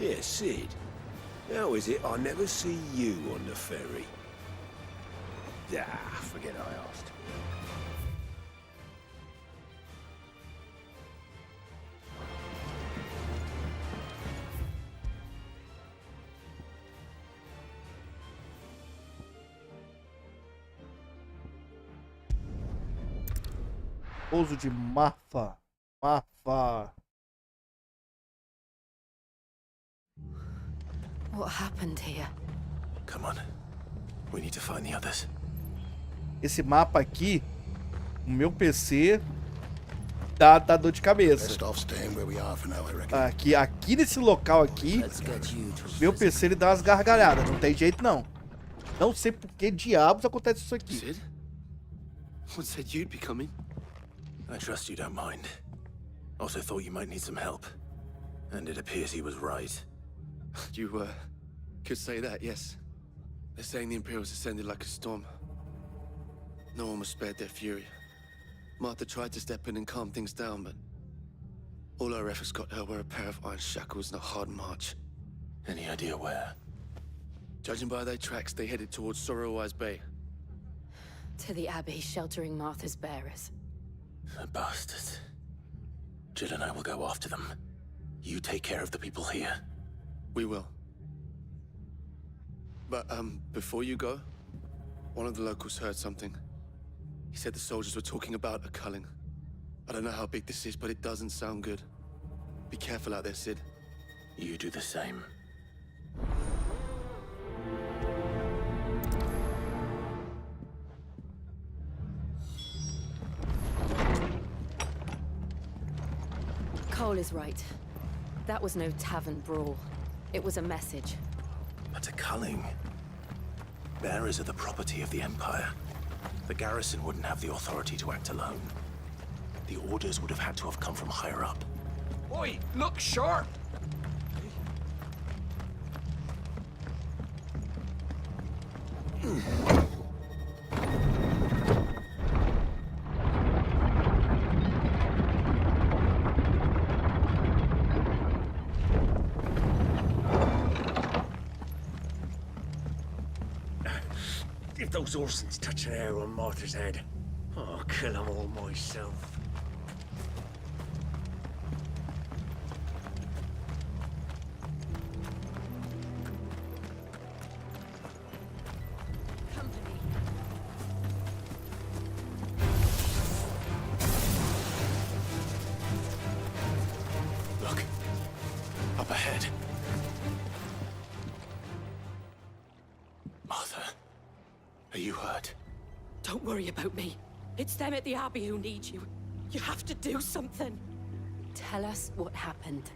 Yeah, Sid. How is it I never see you on the ferry? Ah, forget I asked. Pouso de Marfa. Marfa. What happened here? Come on. We need to find the others. Esse mapa aqui, o meu PC dá dor de cabeça. Best off staying where we are for now, I reckon. Aqui nesse local aqui, meu PC ele dá umas gargalhadas, não tem jeito não. Não sei por que diabos acontece isso aqui. Sid? Someone said you'd be coming. I trust you don't mind. Also thought you might need some help. And it appears he was right. You, could say that, yes. They're saying the Imperials ascended like a storm. No one was spared their fury. Martha tried to step in and calm things down, but all our efforts got her were a pair of iron shackles and a hard march. Any idea where? Judging by their tracks, they headed towards Sorrowwise Bay. To the Abbey sheltering Martha's bearers. The bastards. Jill and I will go after them. You take care of the people here. We will. But, before you go, one of the locals heard something. He said the soldiers were talking about a culling. I don't know how big this is, but it doesn't sound good. Be careful out there, Sid. You do the same. Cole is right. That was no tavern brawl. It was a message. But a culling. Bearers are the property of the Empire. The garrison wouldn't have the authority to act alone. The orders would have had to have come from higher up. Oi, look sharp! If those Orsons touch an hair on Martha's head, I'll kill them all myself. Look. Up ahead. Martha. Are you hurt? Don't worry about me. It's them at the Abbey who need you. You have to do something. Tell us what happened.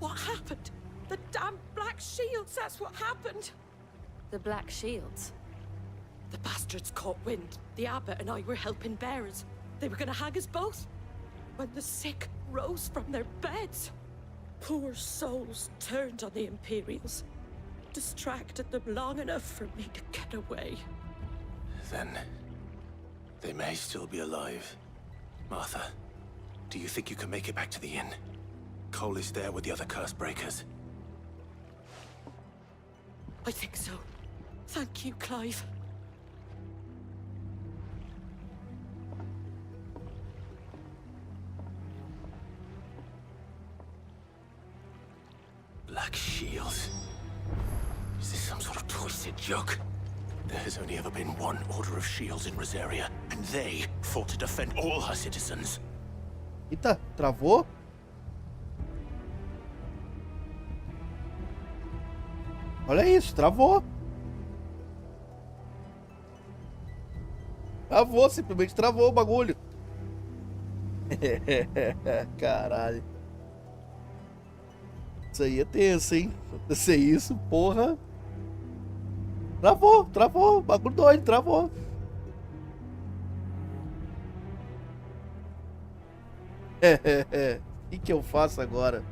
What happened? The damn Black Shields, that's what happened. The Black Shields? The bastards caught wind. The Abbot and I were helping bearers. They were gonna hang us both. When the sick rose from their beds. Poor souls turned on the Imperials. Distracted them long enough for me to get away. Then they may still be alive. Martha, do you think you can make it back to the inn? Cole is there with the other curse breakers. I think so. Thank you, Clive. Black Shields. Is this some sort of twisted joke? There has only ever been one Order of Shields in Rosaria, and they fought to defend all her citizens. Eita, travou? Olha isso, travou. Travou, simplesmente travou o bagulho. Caralho. Isso aí é tenso, hein? Acontecer isso, porra. Travou. Bagulho doido, travou. O que eu faço agora?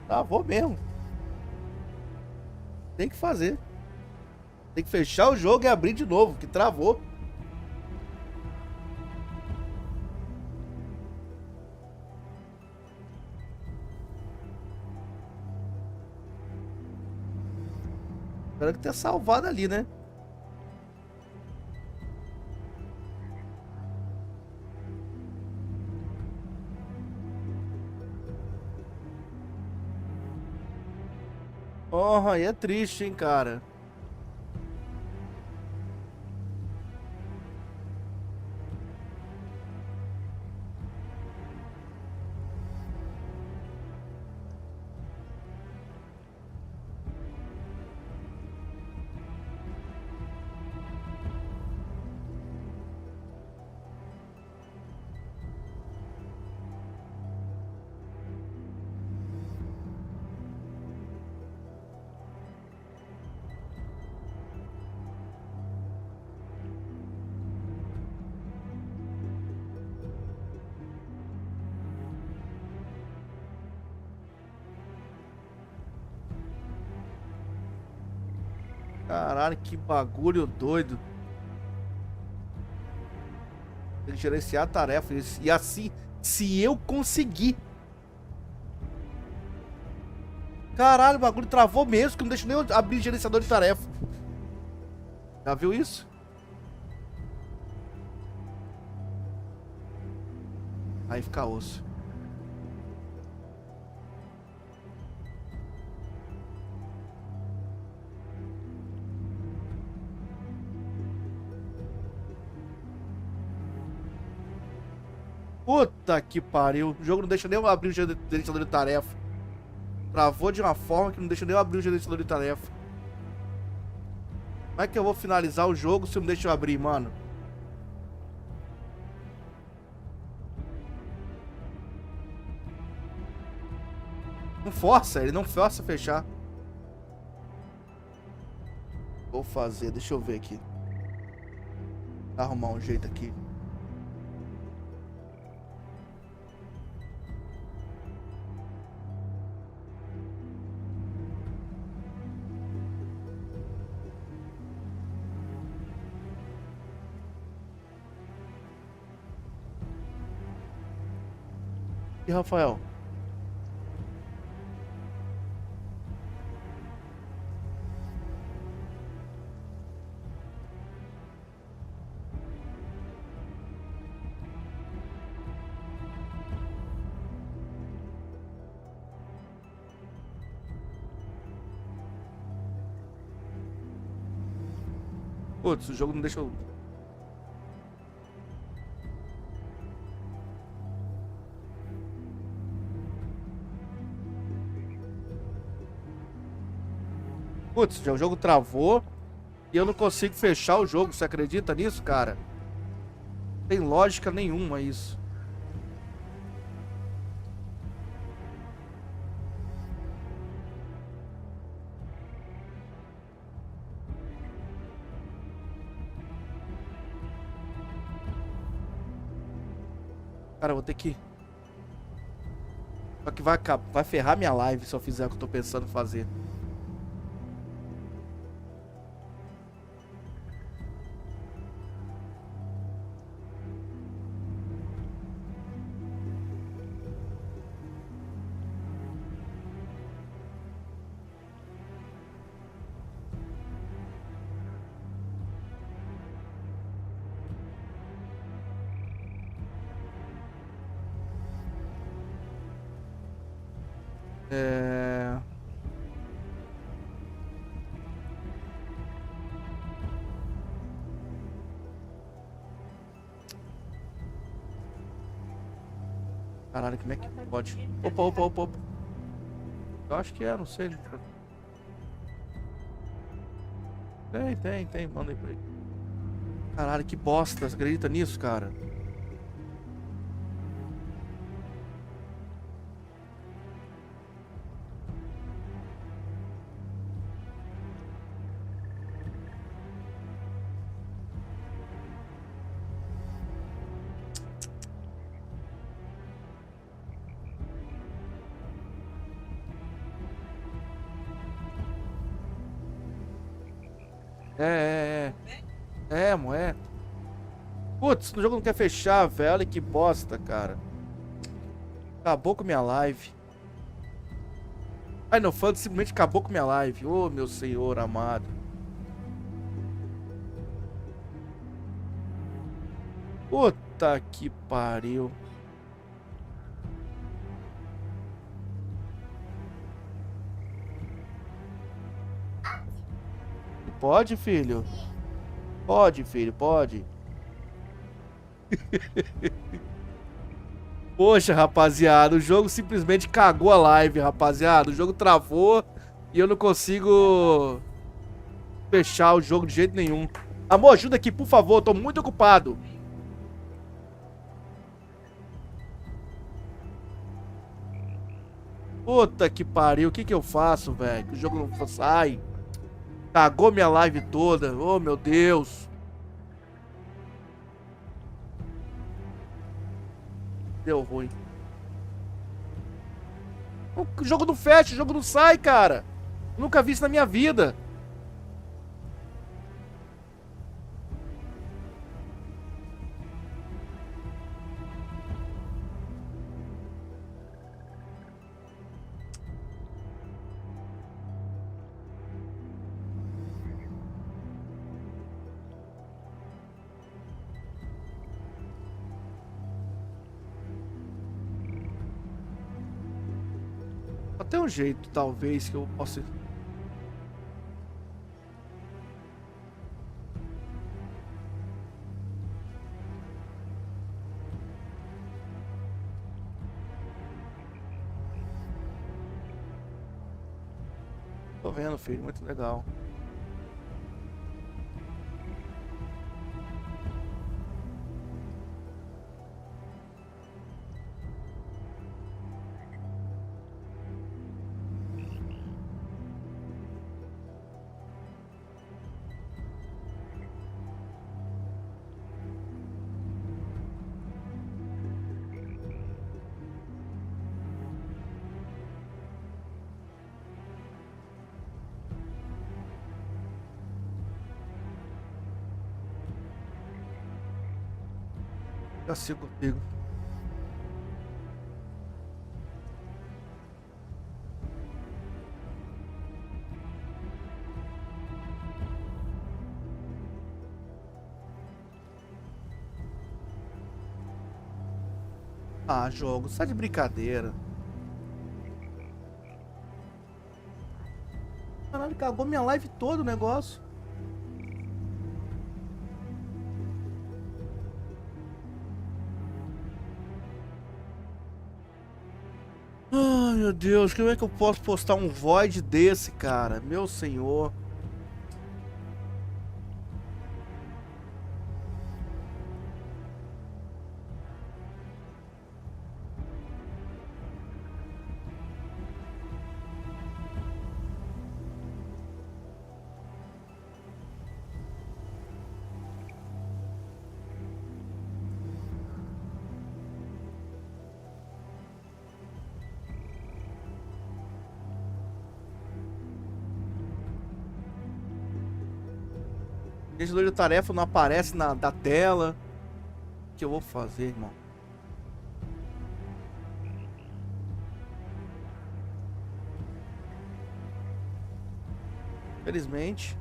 Travou mesmo. Tem que fazer. Tem que fechar o jogo e abrir de novo, que travou. Espero que tenha salvado ali, né? Oh, aí é triste, hein, cara. Caralho, que bagulho doido. Tem que gerenciar a tarefa. E assim, se eu conseguir. Caralho, o bagulho travou mesmo, que não deixa nem eu abrir o gerenciador de tarefa. Já viu isso? Aí fica osso. Puta que pariu. O jogo não deixa nem eu abrir o gerenciador de tarefa. Travou de uma forma que não deixa nem eu abrir o gerenciador de tarefa. Como é que eu vou finalizar o jogo se não deixa eu abrir, mano? Não força, ele não força fechar. Vou fazer, deixa eu ver aqui. Arrumar um jeito aqui. E Rafael? Putz, o jogo não deixa eu... Putz, o jogo travou e eu não consigo fechar o jogo. Você acredita nisso, cara? Não tem lógica nenhuma isso. Cara, eu vou ter que... Só que vai ferrar minha live se eu fizer o que eu tô pensando em fazer. Caralho, como é que pode? Opa. Eu acho que é, não sei. Tem. Manda aí pra aí. Caralho, que bosta. Você acredita nisso, cara? Moeda. Putz, o jogo não quer fechar, velho. Olha que bosta, cara. Acabou com minha live. Final Fantasy simplesmente acabou com minha live. Ô, meu senhor amado. Puta que pariu. Pode, filho? Pode, filho, pode. Poxa, rapaziada, o jogo simplesmente cagou a live, rapaziada. O jogo travou e eu não consigo fechar o jogo de jeito nenhum. Amor, ajuda aqui, por favor, eu tô muito ocupado. Puta que pariu, o que que eu faço, velho? Que o jogo não sai. Cagou minha live toda. Oh, meu Deus. Deu ruim. O jogo não fecha, o jogo não sai, cara. Nunca vi isso na minha vida. Tem um jeito, talvez, que eu possa... Tô vendo, filho. Muito legal. Já sigo contigo. Ah, jogo, sai de brincadeira. Caralho, cagou minha live toda o negócio. Ai, meu Deus, como é que eu posso postar um void desse, cara? Meu senhor. Gerenciador de tarefa não aparece da tela. O que eu vou fazer, irmão? Felizmente.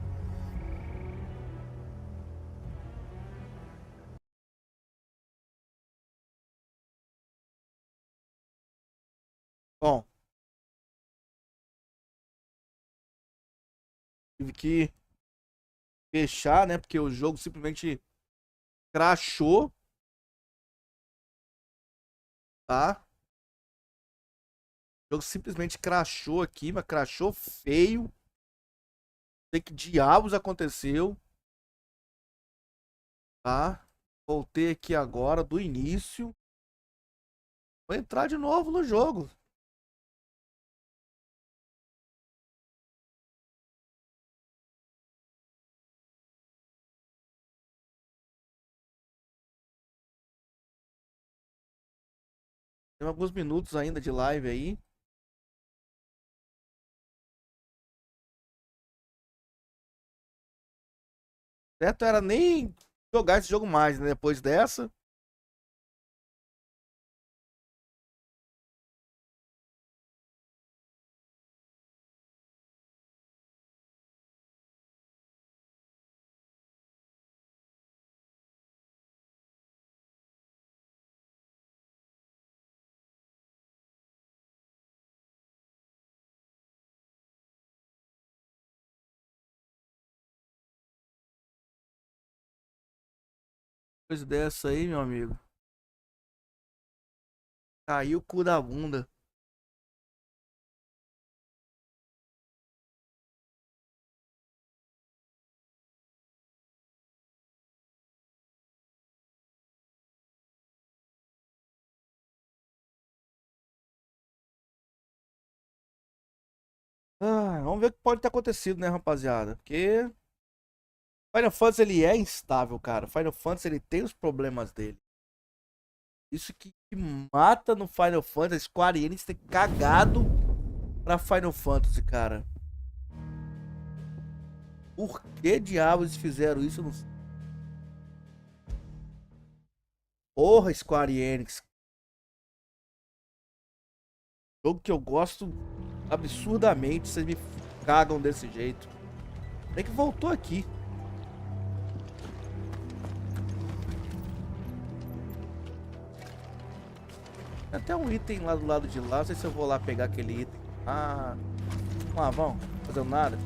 Bom. Tive que fechar, né? Porque o jogo simplesmente crashou. Tá? O jogo simplesmente crashou aqui, mas crashou feio. Não sei que diabos aconteceu. Tá? Voltei aqui agora do início. Vou entrar de novo no jogo. Tem alguns minutos ainda de live aí. Certo? Era nem jogar esse jogo mais, né? Depois dessa. Depois dessa aí, meu amigo. Caiu o cu da bunda. Ah, vamos ver o que pode ter acontecido, né, rapaziada? Porque Final Fantasy ele é instável, cara. Final Fantasy ele tem os problemas dele. Isso que mata no Final Fantasy, Square Enix ter cagado pra Final Fantasy, cara. Por que diabos eles fizeram isso? Eu não sei. Porra, Square Enix. Jogo que eu gosto absurdamente. Vocês me cagam desse jeito. Nem que voltou aqui. Tem até um item lá do lado de lá. Não sei se eu vou lá pegar aquele item. Ah, vamos lá, vamos. Fazendo nada.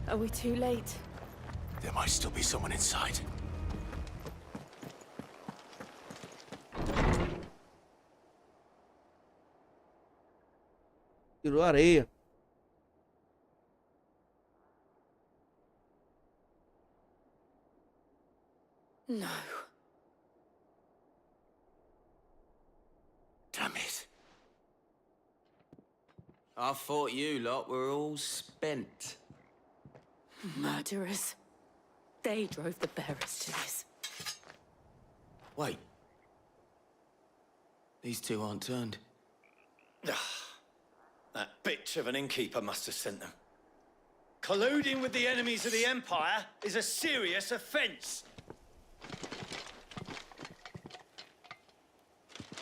Are we too late? There might still be someone inside. Tirou areia. No. Damn it. I thought you lot were all spent. Murderers. They drove the bearers to this. Wait. These two aren't turned. That bitch of an innkeeper must have sent them. Colluding with the enemies of the Empire is a serious offense.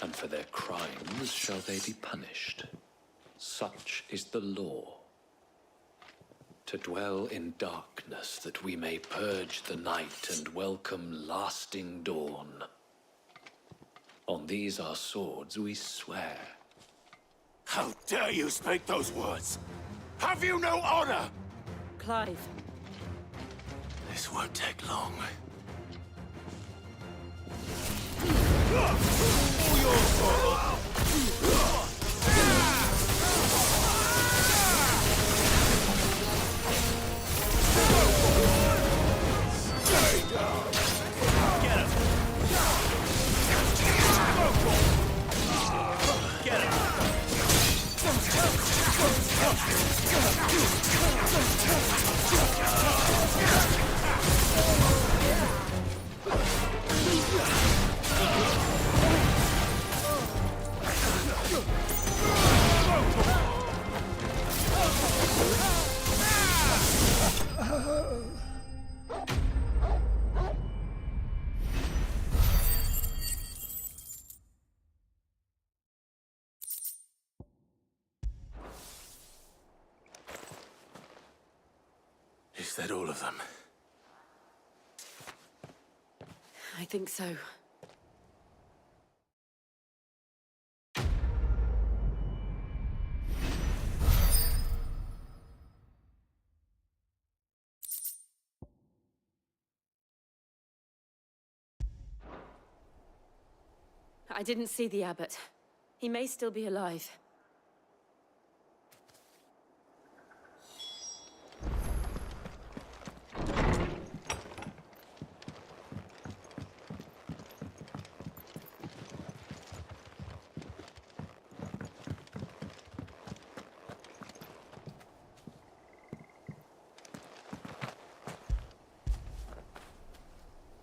And for their crimes shall they be punished. Such is the law. To dwell in darkness that we may purge the night and welcome lasting dawn. On these our swords we swear. How dare you speak those words? Have you no honor? Clive. This won't take long. Is that all of them? I think so. I didn't see the abbot. He may still be alive.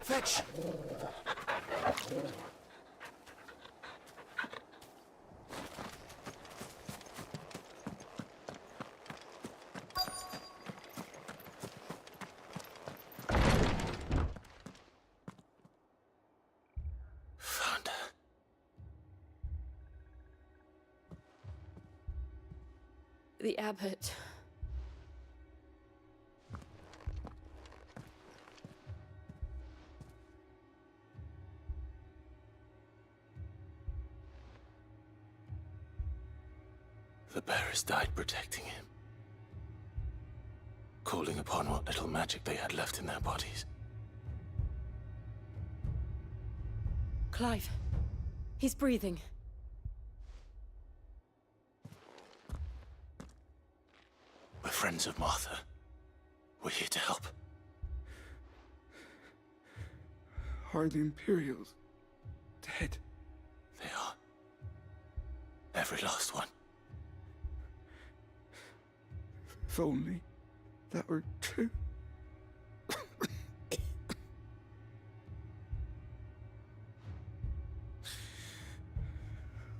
Fetch! Found her. The abbot. The bearers died protecting him, calling upon what little magic they had left in their bodies. Clive. He's breathing. We're friends of Martha. We're here to help. Are the Imperials dead? They are. Every last one. If only that were true.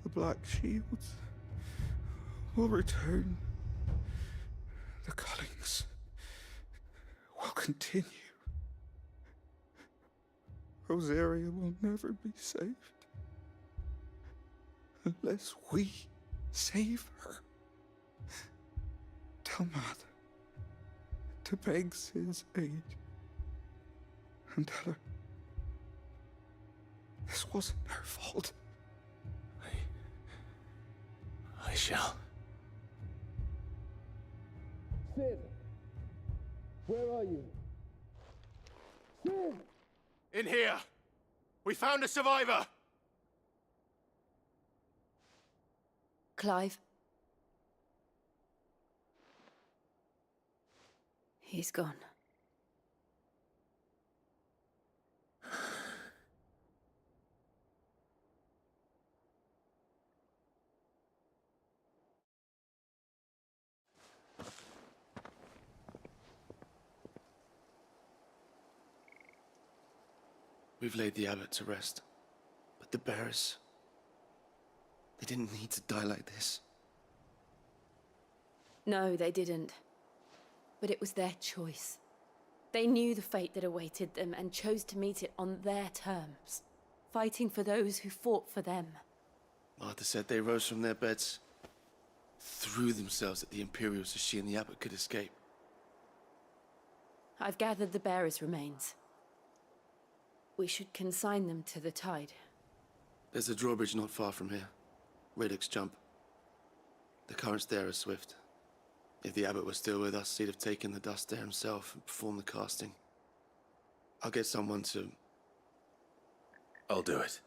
The Black Shields will return. The Cullings will continue. Rosaria will never be saved unless we save her. Tell Matt to beg his aid and tell her this wasn't her fault. I shall. Sid! Where are you? Sid! In here! We found a survivor! Clive. He's gone. We've laid the abbot to rest. But the bearers... they didn't need to die like this. No, they didn't. But it was their choice. They knew the fate that awaited them and chose to meet it on their terms, fighting for those who fought for them. Martha said they rose from their beds, threw themselves at the Imperials so she and the abbot could escape. I've gathered the bearers' remains. We should consign them to the tide. There's a drawbridge not far from here. Radix Jump. The currents there are swift. If the abbot was still with us, he'd have taken the dust there himself and performed the casting. I'll get someone to... I'll do it.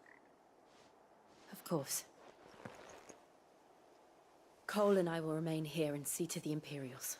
Of course. Cole and I will remain here and see to the Imperials.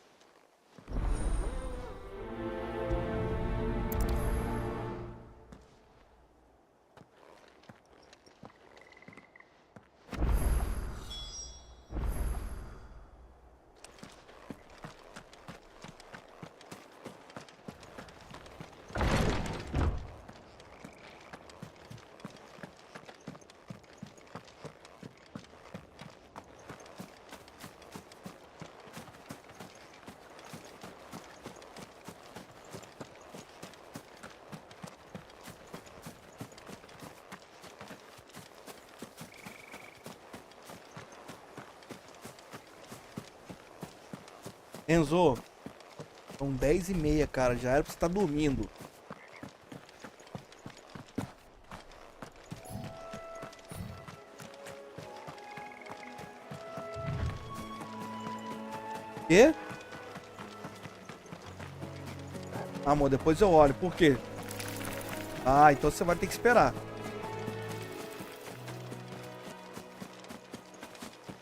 Enzo, são 10h30, cara. Já era pra você estar dormindo. Quê? Amor, depois eu olho. Por quê? Ah, então você vai ter que esperar.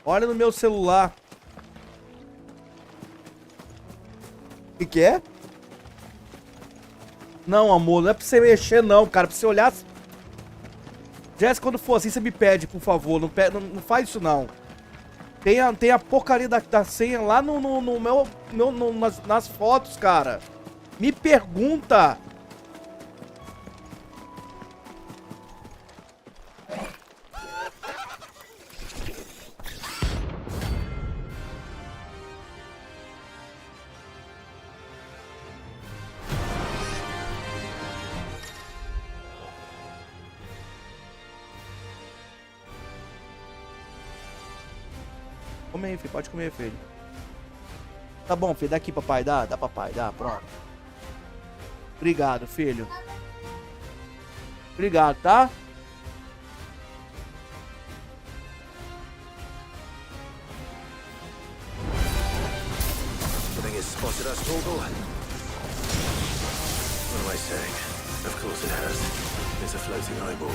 Olha no meu celular. O que é? Não, amor, não é pra você mexer não, cara. Pra você olhar... Jéssica, quando for assim, você me pede, por favor. Não faz isso não. Tem a porcaria da senha lá no meu... nas fotos, cara. Me pergunta. Come aí, filho. Pode comer, filho. Tá bom, filho. Dá aqui, papai. Dá, papai. Dá, pronto. Obrigado, filho. Obrigado, tá? You think it's spotted us, Torgal? What am I saying? Of course it has. It's a floating eyeball.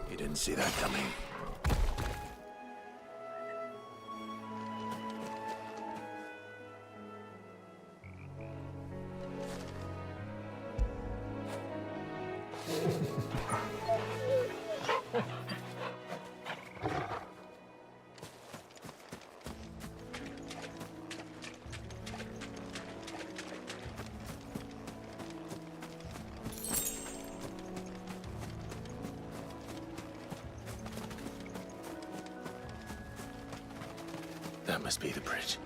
You didn't see that coming. That must be the bridge.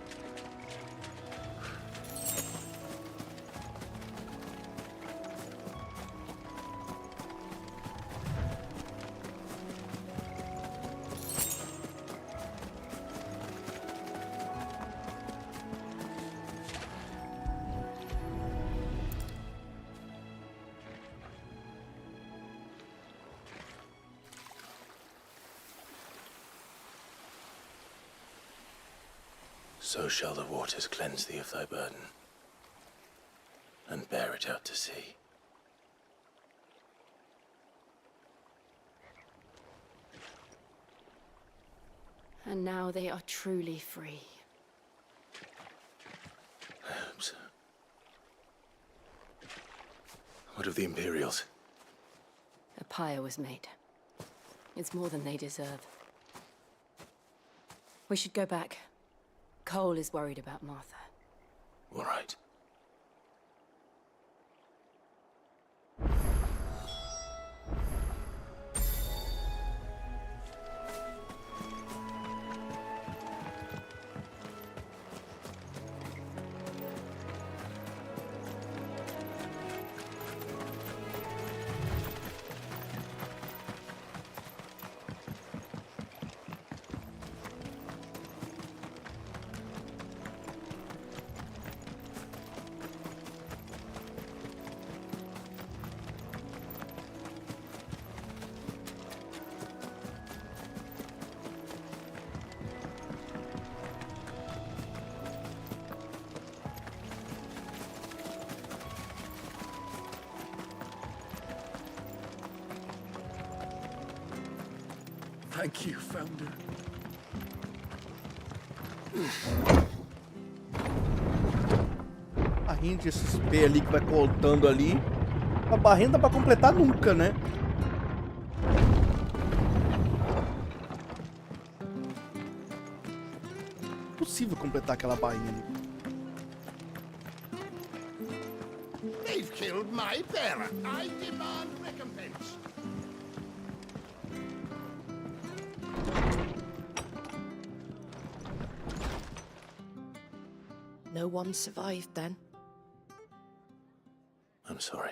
So shall the waters cleanse thee of thy burden, and bear it out to sea. And now they are truly free. I hope so. What of the Imperials? A pyre was made. It's more than they deserve. We should go back. Cole is worried about Martha. All right. Thank you, Founder. Barrinha de XP ali que vai contando ali. A barrinha não dá pra completar nunca, né? Impossível completar aquela barrinha ali. They've killed my bearer. I demand recompense. No one survived then. I'm sorry.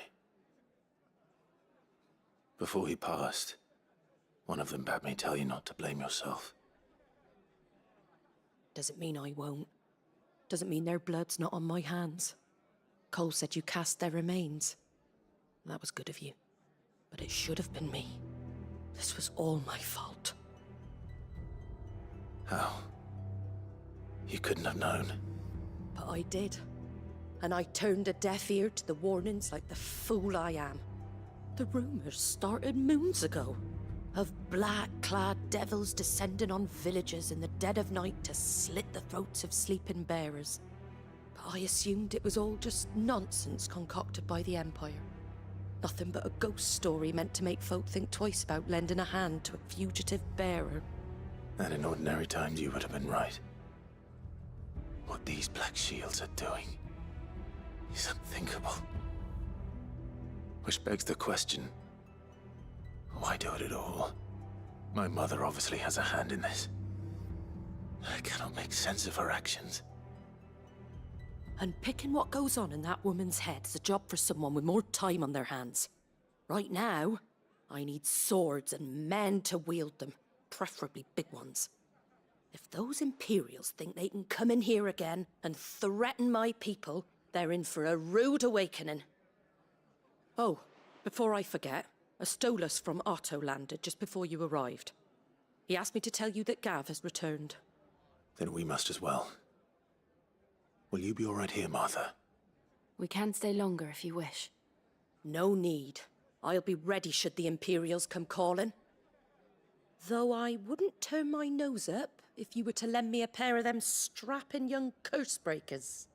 Before he passed, one of them bade me tell you not to blame yourself. Doesn't mean I won't. Doesn't mean their blood's not on my hands. Cole said you cast their remains. That was good of you. But it should have been me. This was all my fault. How? You couldn't have known. But I did. And I turned a deaf ear to the warnings like the fool I am. The rumors started moons ago. Of black-clad devils descending on villages in the dead of night to slit the throats of sleeping bearers. But I assumed it was all just nonsense concocted by the Empire. Nothing but a ghost story meant to make folk think twice about lending a hand to a fugitive bearer. And in ordinary times you would have been right. What these Black Shields are doing is unthinkable. Which begs the question, why do it at all? My mother obviously has a hand in this. I cannot make sense of her actions. And picking what goes on in that woman's head is a job for someone with more time on their hands. Right now, I need swords and men to wield them, preferably big ones. If those Imperials think they can come in here again and threaten my people, they're in for a rude awakening. Oh, before I forget, a Stolas from Otto landed just before you arrived. He asked me to tell you that Gav has returned. Then we must as well. Will you be all right here, Martha? We can stay longer if you wish. No need. I'll be ready should the Imperials come calling. Though I wouldn't turn my nose up if you were to lend me a pair of them strapping young curse breakers.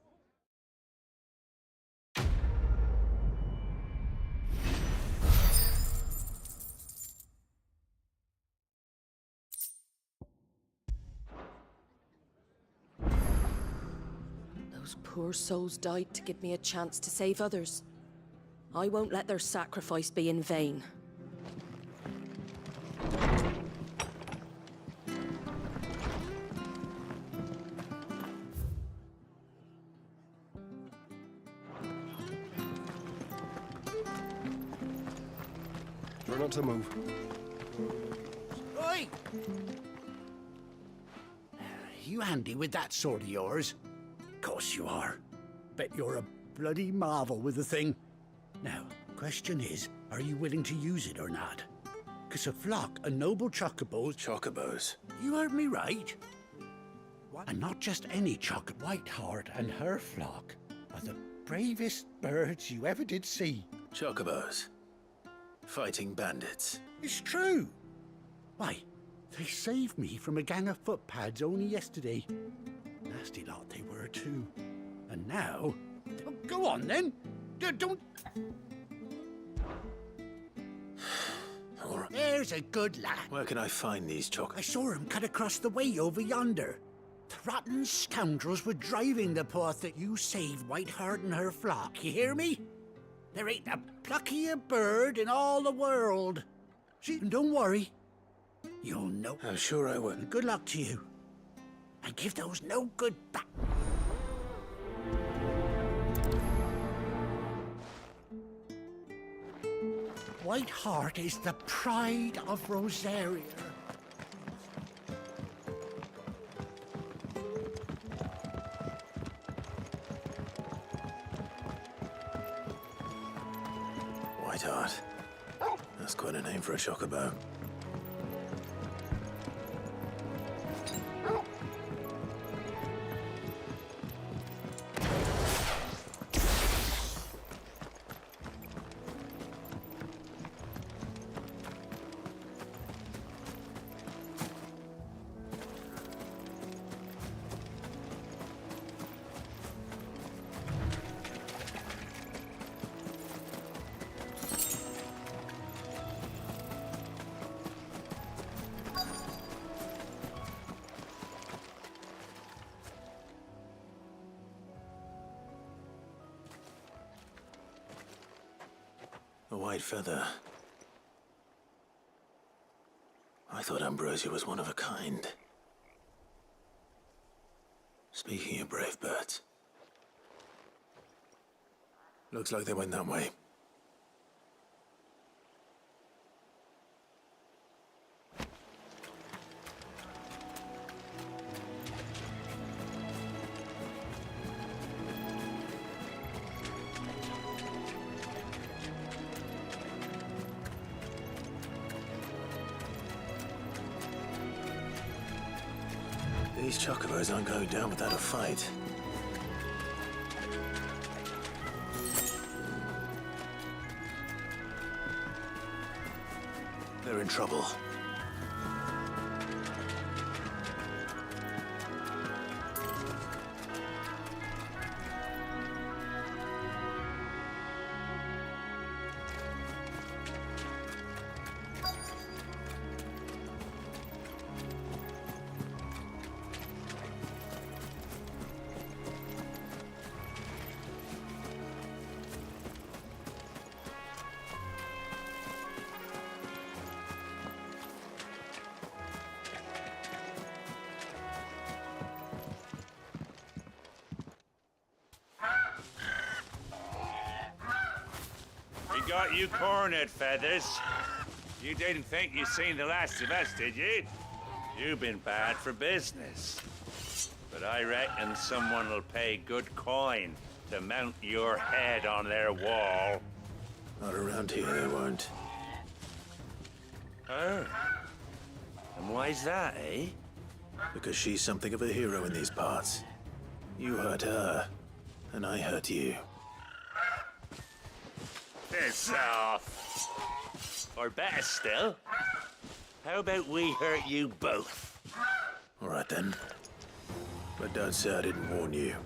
Those poor souls died to give me a chance to save others. I won't let their sacrifice be in vain. Try not to move. Oi! You handy with that sword of yours? Course you are. Bet you're a bloody marvel with the thing. Now, question is, are you willing to use it or not? 'Cause a flock of noble chocobos... Chocobos? You heard me right. And not just any chocobo. Whiteheart and her flock are the bravest birds you ever did see. Chocobos? Fighting bandits? It's true. Why, they saved me from a gang of footpads only yesterday. Nasty lot they were too. And now... Go on then. Don't... All right. There's a good lad. Where can I find these chocobos? I saw him cut across the way over yonder. The rotten scoundrels were driving the path that you saved Whiteheart and her flock. You hear me? There ain't a pluckier bird in all the world. See, don't worry. You'll know. I'm sure I will. Good luck to you. And give those no good back. Whiteheart is the pride of Rosaria. Whiteheart. That's quite a name for a chocobo. A white feather. I thought Ambrosia was one of a kind. Speaking of brave birds. Looks like they went that way. These chocobos aren't going down without a fight. They're in trouble. We got you cornered, Feathers. You didn't think you seen the last of us, did you? You've been bad for business. But I reckon someone will pay good coin to mount your head on their wall. Not around here, they won't. Oh. And why's that, eh? Because she's something of a hero in these parts. You hurt her, and I hurt you. Piss off. Or better still, how about we hurt you both? All right then. But don't say I didn't warn you.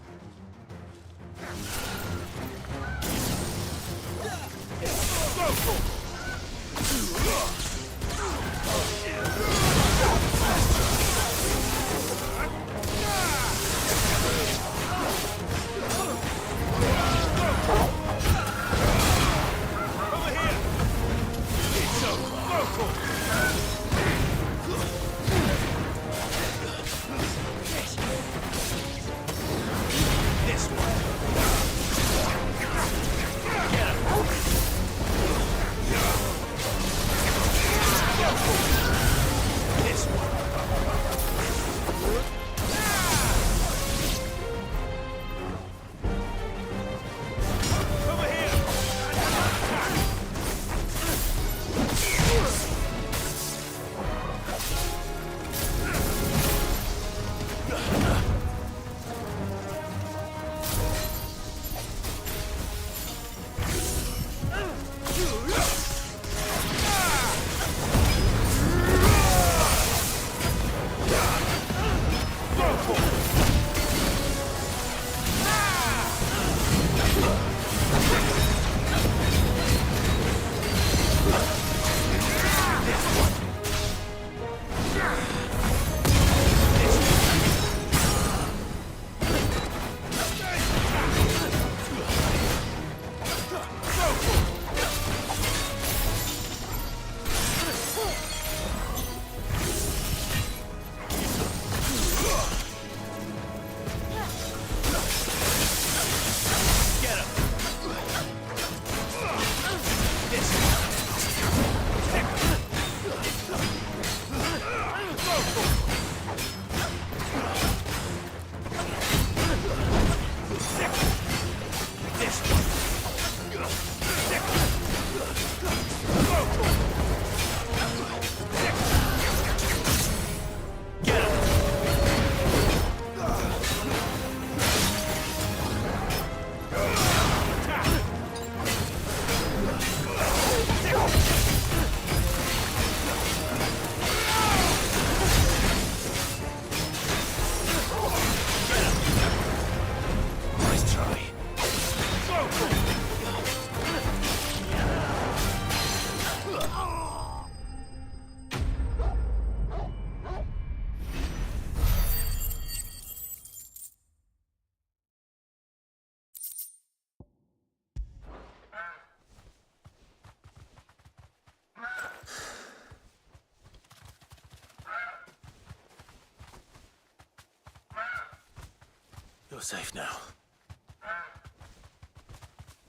You're safe now.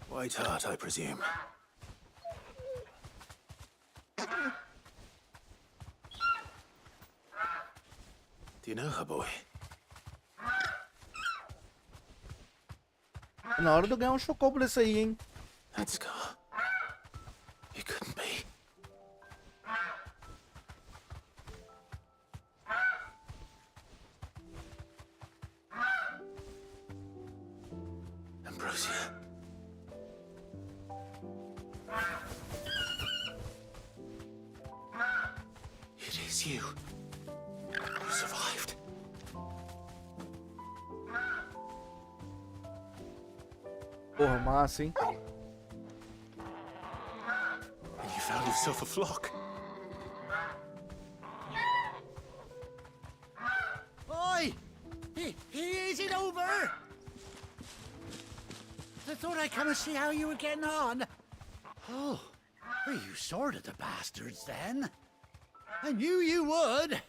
White Hart, I presume. Do you know her, boy? Na hora de eu ganhar um chocobo desse aí, hein? That scar. It couldn't be. Ambrosia. It is you. You survived. Porra, massa, hein? And you found yourself a flock. Oi! Is it over? I thought I'd come and see how you were getting on. Oh, well, you sorted the bastards then. I knew you would.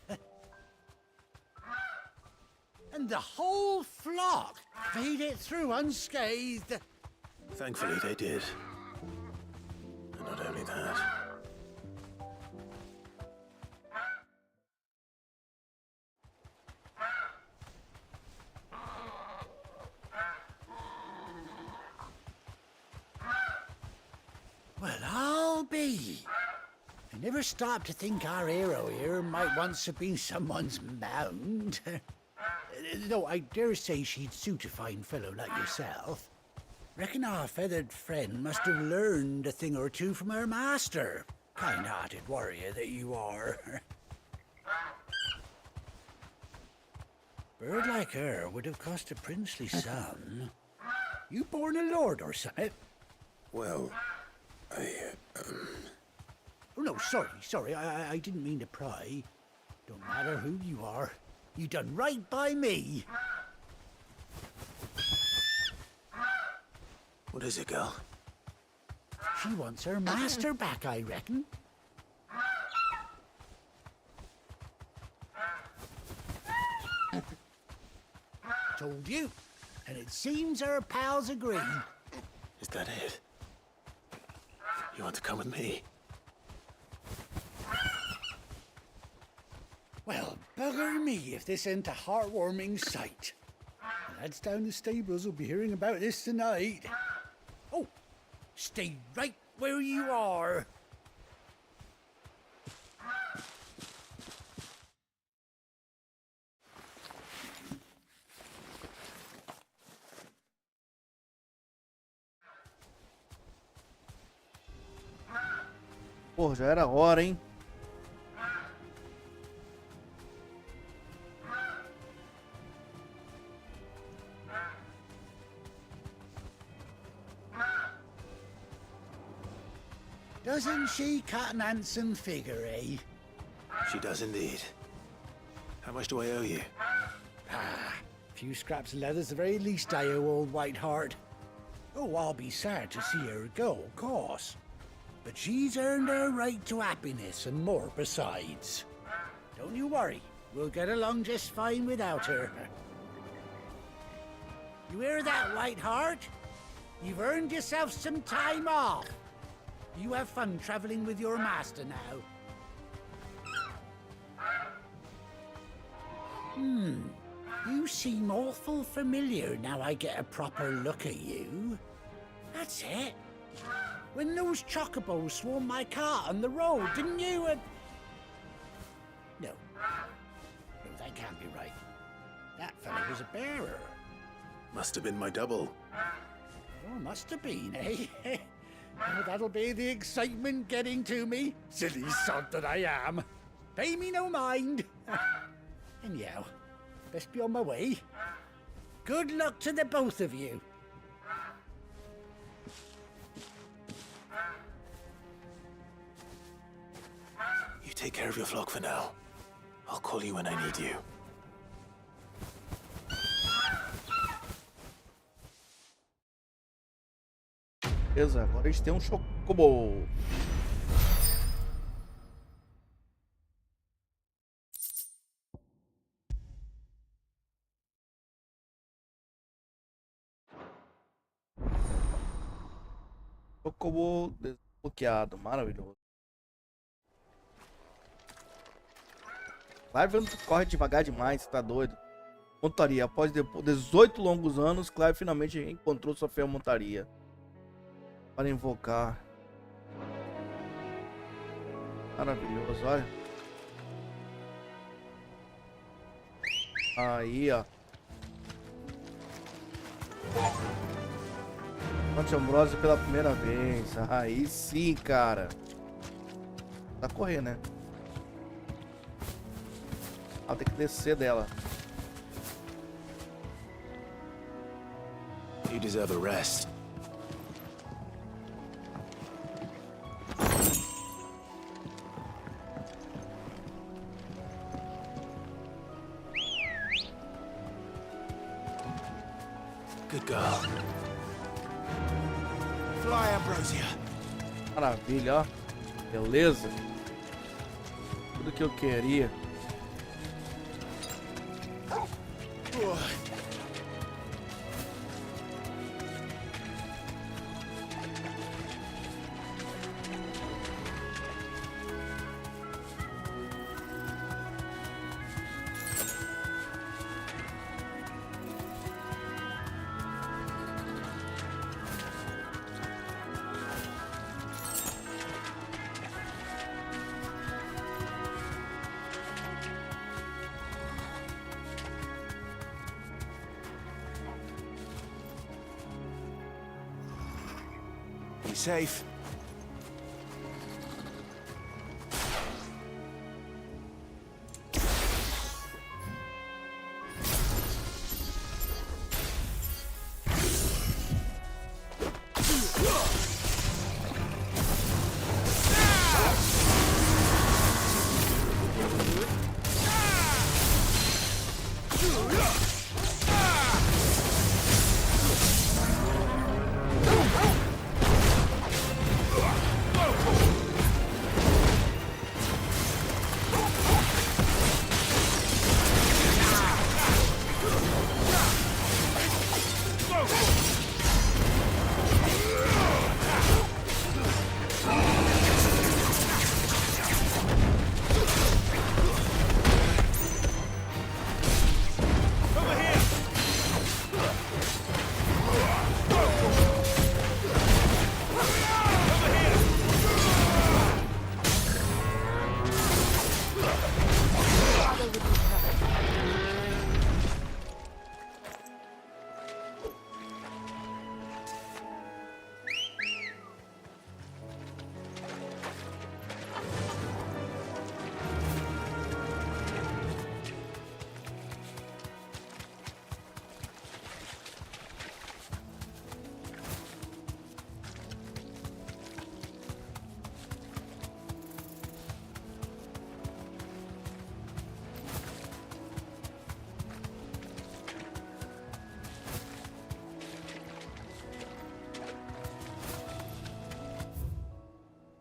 And the whole flock made it through unscathed. Thankfully, they did. And not only that. Well, I'll be. I never stopped to think our hero here might once have been someone's mount. Though I dare say she'd suit a fine fellow like yourself. Reckon our feathered friend must have learned a thing or two from her master. Kind-hearted warrior that you are. Bird like her would have cost a princely sum. You born a lord or something? Well, Oh, no, sorry, I didn't mean to pry. Don't matter who you are. You done right by me. What is it, girl? She wants her master back, I reckon. Told you. And it seems her pals agree. Is that it? You want to come with me? Well, bugger me if this ain't a heartwarming sight. The lads down the stables will be hearing about this tonight. Oh, stay right where you are. Pô, já era hora, hein? Doesn't she cut an handsome figure, eh? She does indeed. How much do I owe you? Ah, a few scraps of leather's the very least I owe old White Hart. Oh, I'll be sad to see her go, of course. But she's earned her right to happiness and more besides. Don't you worry, we'll get along just fine without her. You hear that, White Hart? You've earned yourself some time off. You have fun traveling with your master now. You seem awful familiar now I get a proper look at you. That's it. When those chocobos swarmed my cart on the road, didn't you? No. No, that can't be right. That fellow was a bearer. Must have been my double. Oh, must have been, eh? Oh, that'll be the excitement getting to me. Silly sod that I am. Pay me no mind. Anyhow, best be on my way. Good luck to the both of you. You take care of your flock for now. I'll call you when I need you. Beleza, agora a gente tem um chocobo. Chocobo desbloqueado, maravilhoso. Clive corre devagar demais, tá doido. Montaria. Após 18 longos anos, Clive finalmente encontrou sua fiel montaria. Para invocar. Maravilhoso, olha. Aí, ó. Fonte Ambrose pela primeira vez. Aí sim, cara. Tá correndo, né? Ah, tem que descer dela. You deserve a rest. Good girl. Fly, Ambrosia. Maravilha, ó. Beleza. Tudo que eu queria. Be safe.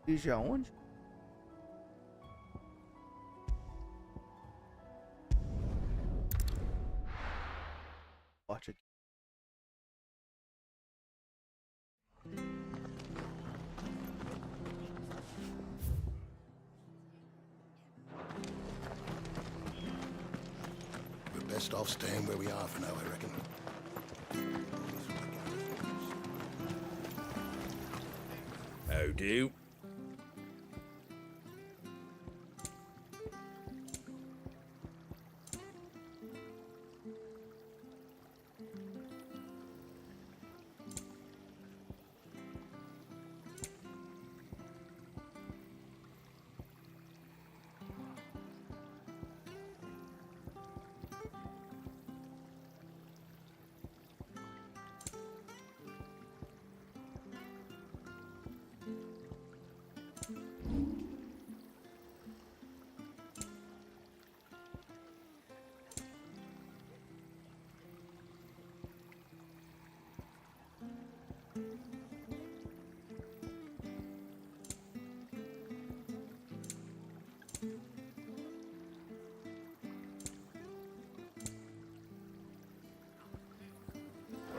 Dirige aonde? Forte aqui. We're best off staying where we are for now, I reckon. How do?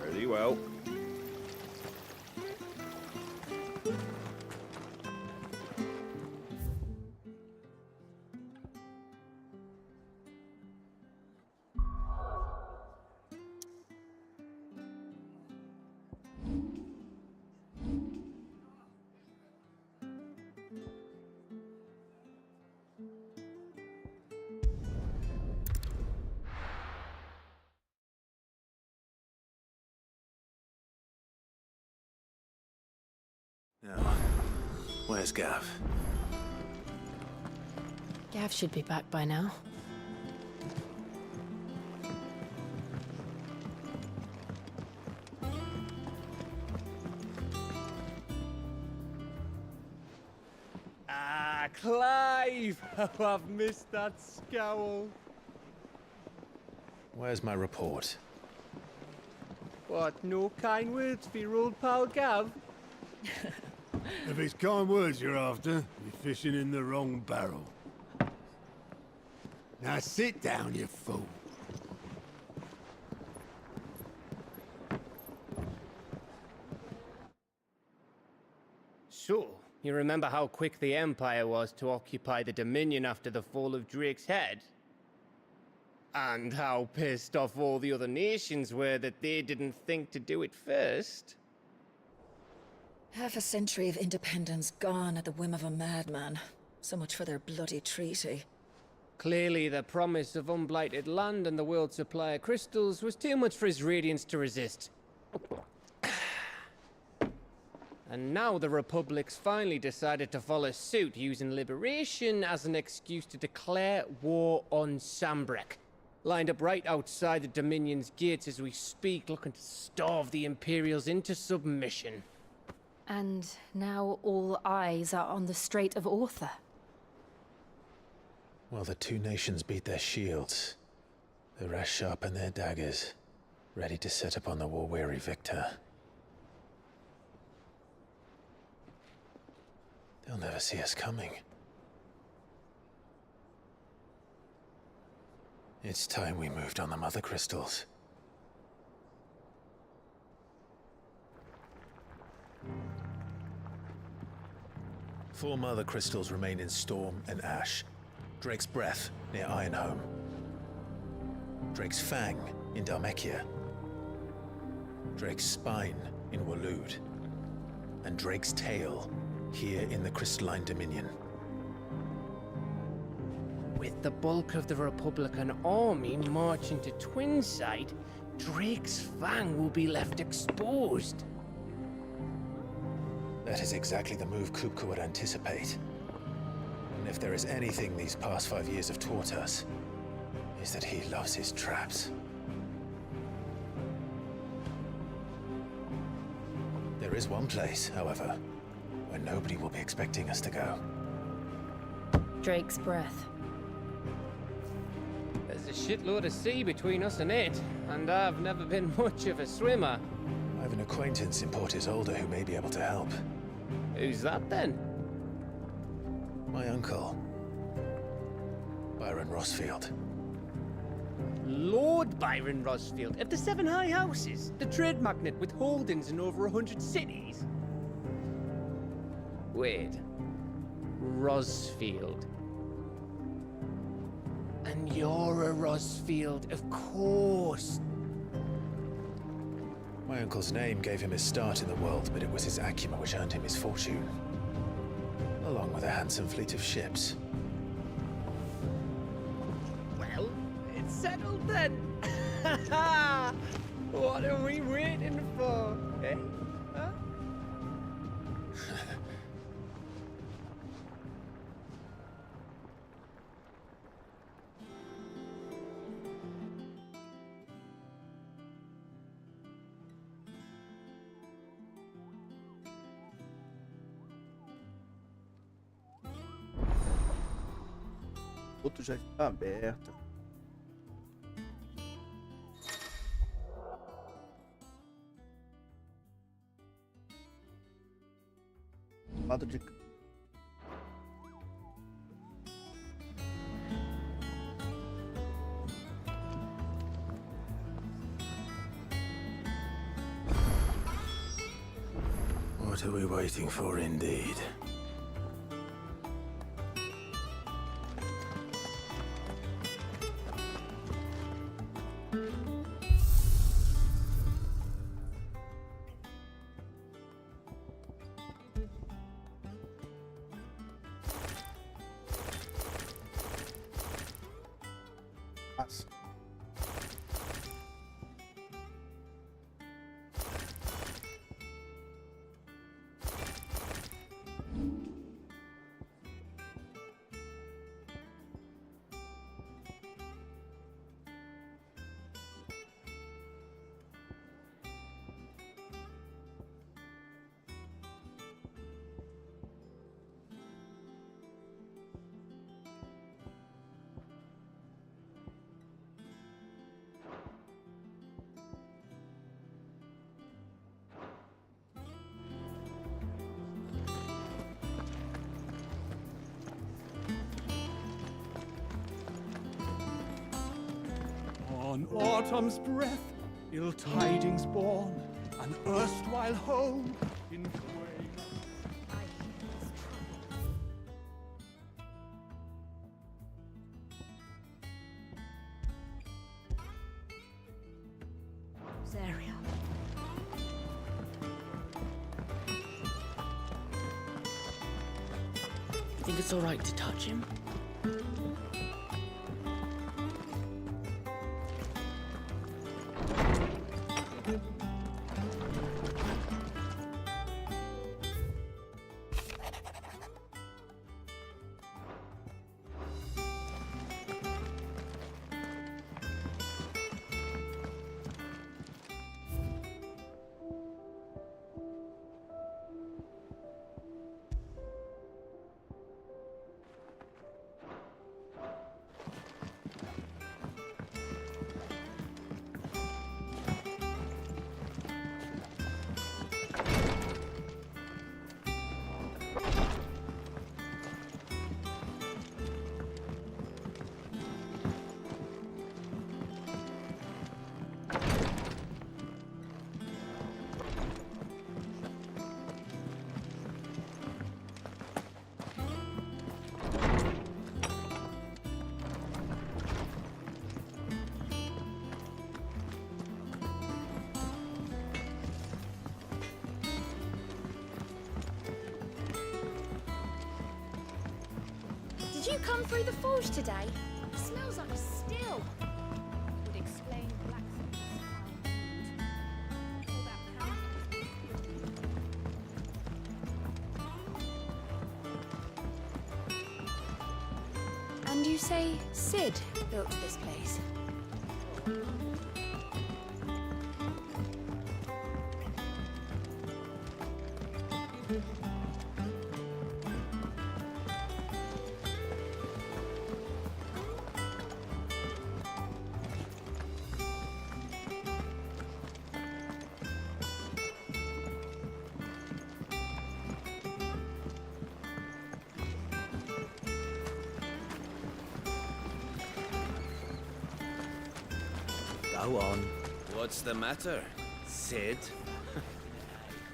Very well. Now, where's Gav? Gav should be back by now. Ah, Clive! Oh, I've missed that scowl. Where's my report? What, no kind words for your old pal Gav? If it's kind words you're after, you're fishing in the wrong barrel. Now sit down, you fool. So, you remember how quick the Empire was to occupy the Dominion after the fall of Drake's head? And how pissed off all the other nations were that they didn't think to do it first? Half a century of independence gone at the whim of a madman. So much for their bloody treaty. Clearly, the promise of unblighted land and the world's supply of crystals was too much for his radiance to resist. And now the Republic's finally decided to follow suit, using liberation as an excuse to declare war on Sambrek. Lined up right outside the Dominion's gates as we speak, looking to starve the Imperials into submission. And now all eyes are on the Strait of Author. Well, the two nations beat their shields. The rest sharpen their daggers, ready to set upon the war-weary victor. They'll never see us coming. It's time we moved on the Mother Crystals. Four Mother Crystals remain in Storm and Ash. Drake's Breath near Ironhome. Drake's Fang in Dhalmekia. Drake's Spine in Waloed. And Drake's Tail here in the Crystalline Dominion. With the bulk of the Republican army marching to Twinside, Drake's Fang will be left exposed. That is exactly the move Kupka would anticipate. And if there is anything these past 5 years have taught us, is that he loves his traps. There is one place, however, where nobody will be expecting us to go. Drake's Breath. There's a shitload of sea between us and it, and I've never been much of a swimmer. I have an acquaintance in Port Isolde who may be able to help. Who's that then? My uncle, Byron Rosfield. Lord Byron Rosfield of the Seven High Houses, the trade magnate with holdings in over 100 cities. Wait, Rosfield. And you're a Rosfield, of course. My uncle's name gave him his start in the world, but it was his acumen which earned him his fortune. Along with a handsome fleet of ships. Well, it's settled then. What are we waiting for, eh? Huh? Outro já está aberto. Lado de What are we waiting for, indeed? On autumn's breath, ill tidings born, an erstwhile home in Twain. Area. You think it's alright to touch him? Did you come through the forge today? It smells like still. Would explain And you say Sid built this place? Go on. What's the matter, Sid?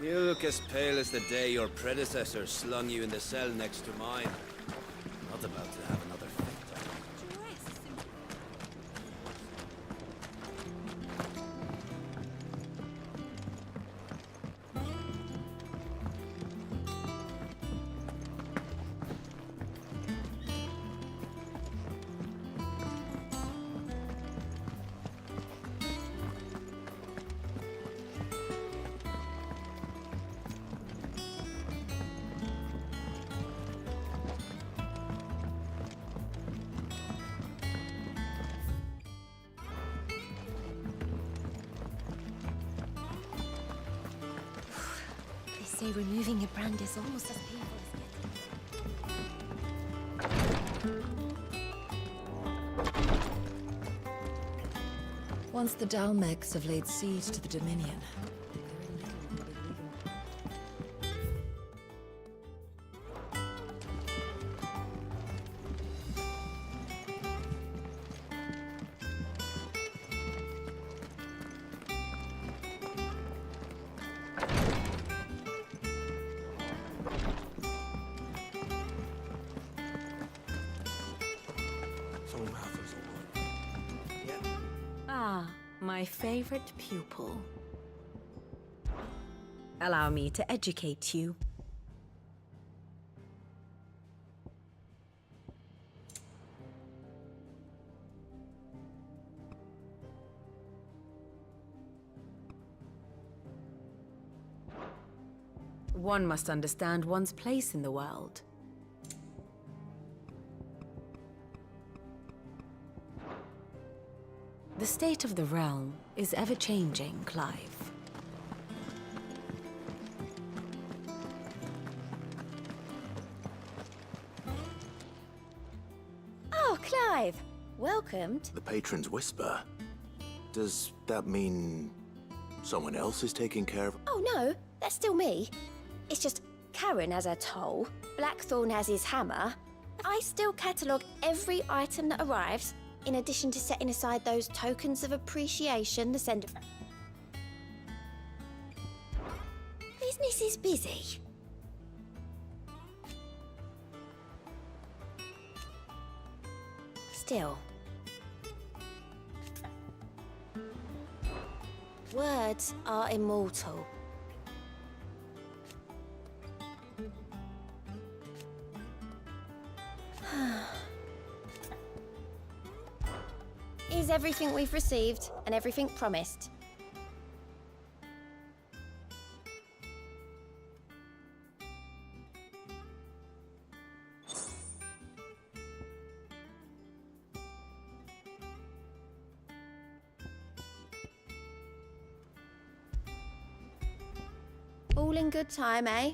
You look as pale as the day your predecessor slung you in the cell next to mine. Not about to have another fit. They say removing a brand is almost as painful as Once the Dalmecs have laid siege to the Dominion, my favorite pupil. Allow me to educate you. One must understand one's place in the world. The state of the realm is ever-changing, Clive. Oh, Clive! Welcome to... The Patron's Whisper. Does that mean someone else is taking care of... Oh, no, that's still me. It's just Karen has her toll, Blackthorn has his hammer. I still catalogue every item that arrives, In addition to setting aside those tokens of appreciation, the sender... Business is busy. Still. Words are immortal. Is everything we've received and everything promised? All in good time, eh?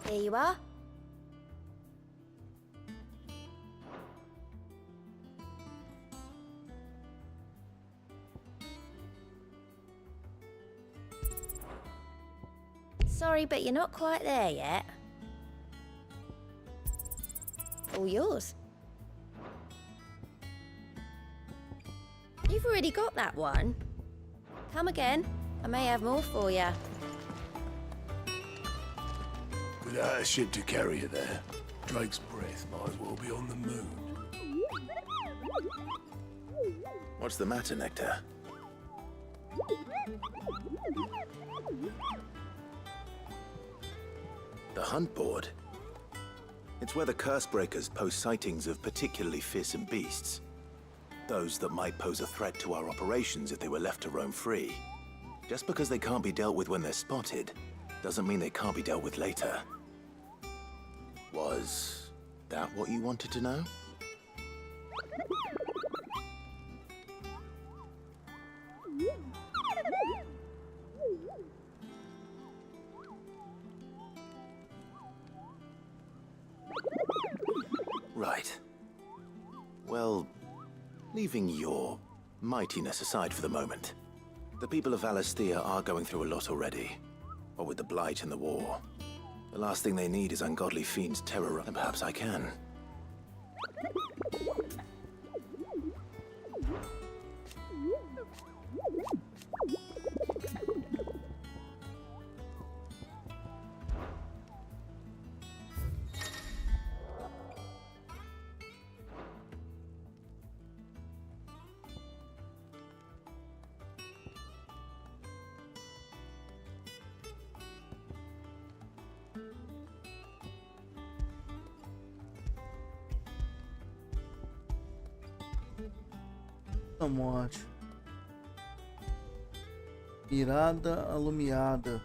Here you are. Sorry, but you're not quite there yet. All yours. You've already got that one. Come again. I may have more for you. Without a ship to carry you there, Drake's breath might well be on the moon. What's the matter, Nectar? The hunt board? It's where the Cursebreakers post sightings of particularly fearsome beasts. Those that might pose a threat to our operations if they were left to roam free. Just because they can't be dealt with when they're spotted, doesn't mean they can't be dealt with later. Was that what you wanted to know? Right. Well, leaving your mightiness aside for the moment, the people of Alastia are going through a lot already. What with the Blight and the war. The last thing they need is ungodly fiends terror, and perhaps I can. Morte. Mirada alumiada.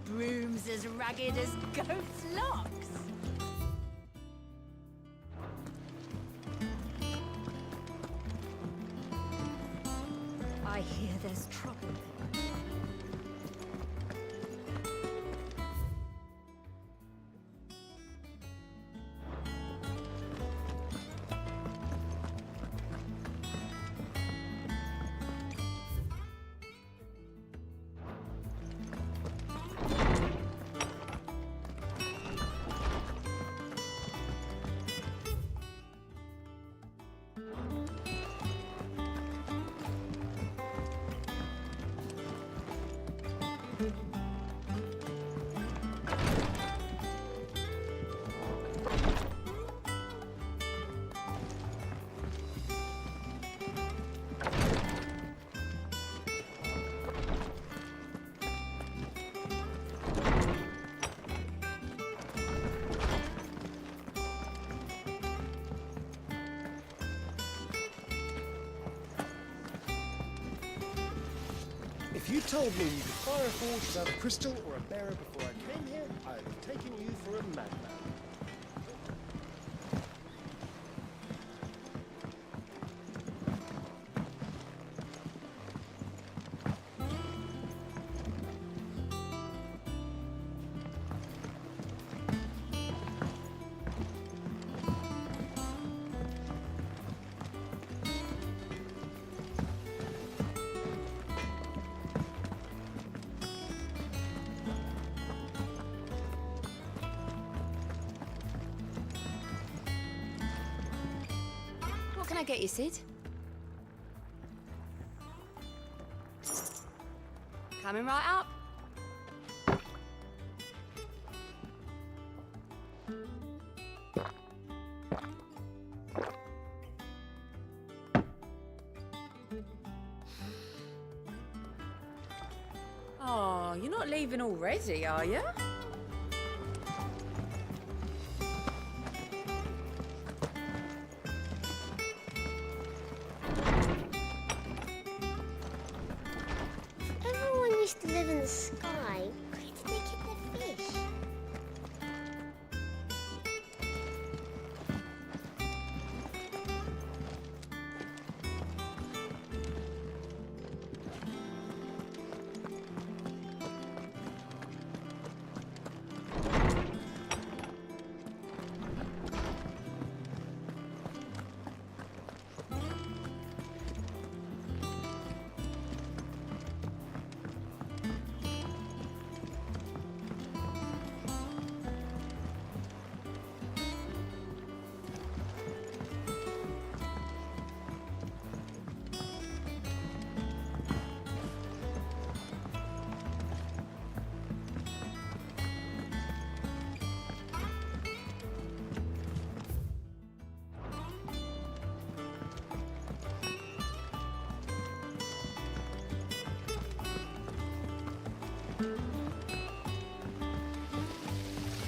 Broom's as ragged as goat's locks. I hear there's trouble there. If you told me you could fire a forge without a crystal or a bearer before I came here, I'd have taken you for a madman. What can I get you, Sid? Coming right up. Oh, you're not leaving already, are you? Everyone used to live in the sky. Where did they get their fish?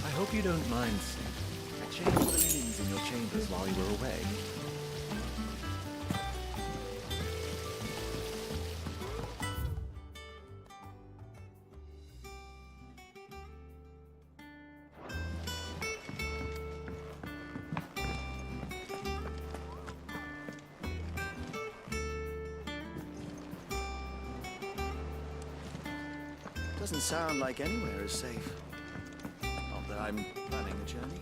I hope you don't mind, Sid. I changed the linens in your chambers while you were away. Doesn't sound like anywhere is safe. Not that I'm planning a journey.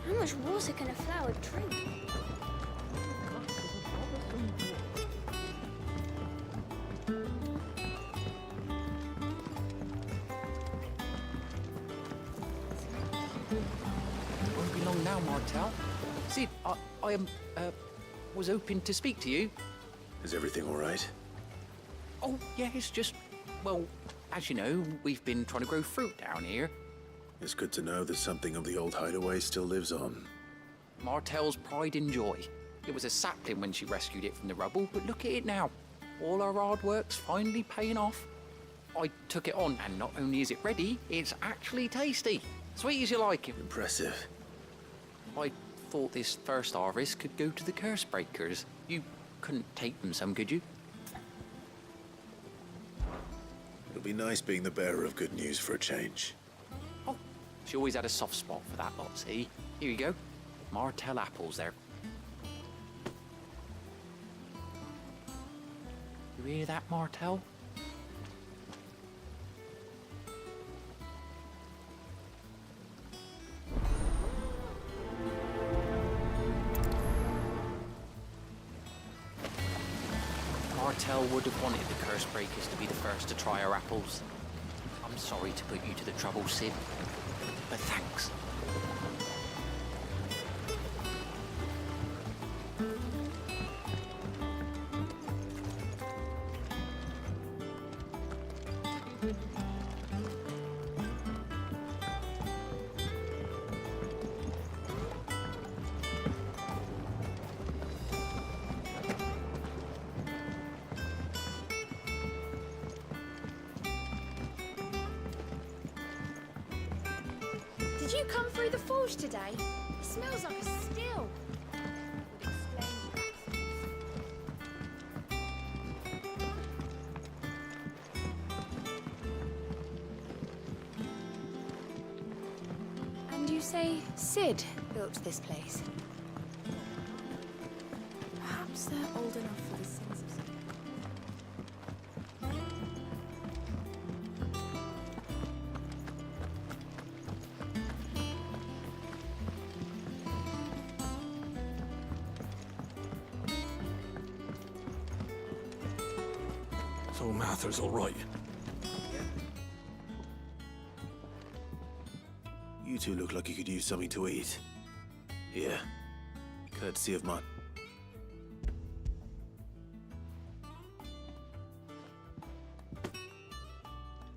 How much water can a flower drink? It won't be long now, Martel. Sid, I was hoping to speak to you. Is everything all right? Oh, yeah, it's just, well, as you know, we've been trying to grow fruit down here. It's good to know that something of the old hideaway still lives on. Martel's pride and joy. It was a sapling when she rescued it from the rubble, but look at it now. All our hard work's finally paying off. I took it on, and not only is it ready, it's actually tasty. Sweet as you like it. Impressive. I thought this first harvest could go to the curse breakers. You couldn't take them some, could you? It'll be nice being the bearer of good news for a change. Oh, she always had a soft spot for that lot, see? Here you go. Martel apples there. You hear that, Martel? Martel would have wanted the curse breakers to be the first to try our apples. Sorry to put you to the trouble, Sid, but thanks. Did you come through the forge today? It smells like a still. Would explain that. And you say Sid built this place? Perhaps they're old enough for the sins of Sid. So Mather's all right. You two look like you could use something to eat. Here. Courtesy of my...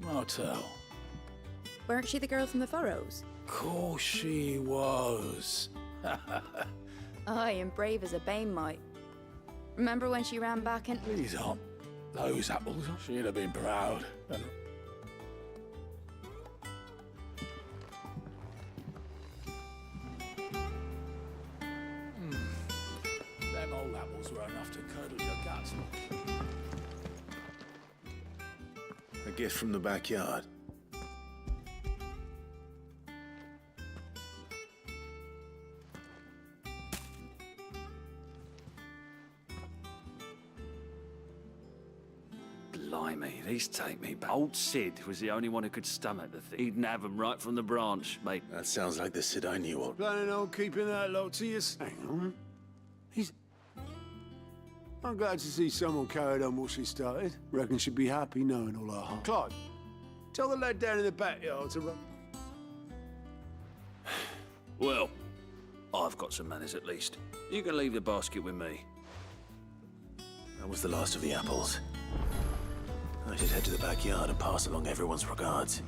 Martel. Weren't she the girl from the Furrows? Course she was. Aye, and brave as a bane might. Remember when she ran back and... These aren't those apples. She'd have been proud. And... Them old apples were enough to curdle your guts. A gift from the backyard. Blimey, these take me back. Old Sid was the only one who could stomach the thing. He'd have them right from the branch, mate. That sounds like the Sid I knew of. Planning on keeping that lot to yourself? Hang on. I'm glad to see someone carried on what she started. Reckon she'd be happy knowing all her heart. Clive, tell the lad down in the backyard to run. Well, I've got some manners at least. You can leave the basket with me. That was the last of the apples. I should head to the backyard and pass along everyone's regards.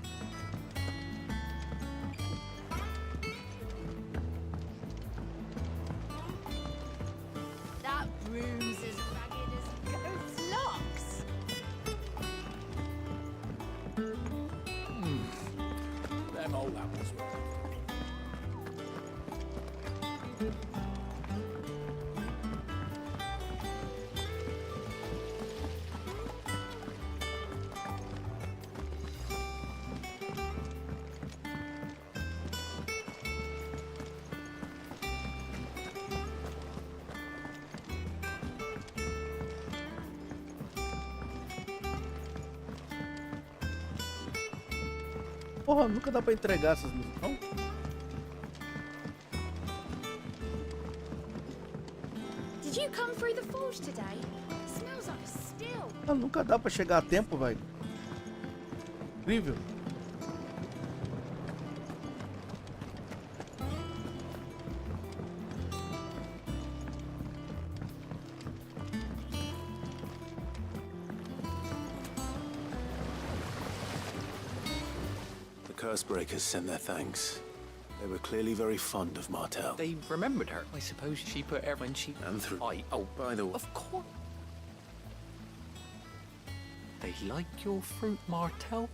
That broom's as ragged as goat's locks. Them old apples were... Porra, nunca dá pra entregar essas músicas, não? Did you come through the forge today? It smells like a still. Ah, nunca dá pra chegar a tempo, velho. Incrível. Cursebreakers send their thanks. They were clearly very fond of Martel. They remembered her. I suppose she put her when she... And through... Oh, by the way... of course. They like your fruit, Martel?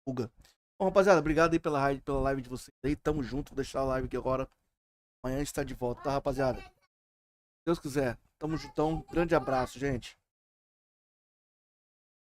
Fuga. Bom, rapaziada, obrigado aí pela live de vocês aí. Tamo junto. Vou deixar a live aqui agora. Amanhã está de volta, tá, rapaziada? Se Deus quiser. Tamo juntão. Grande abraço, gente.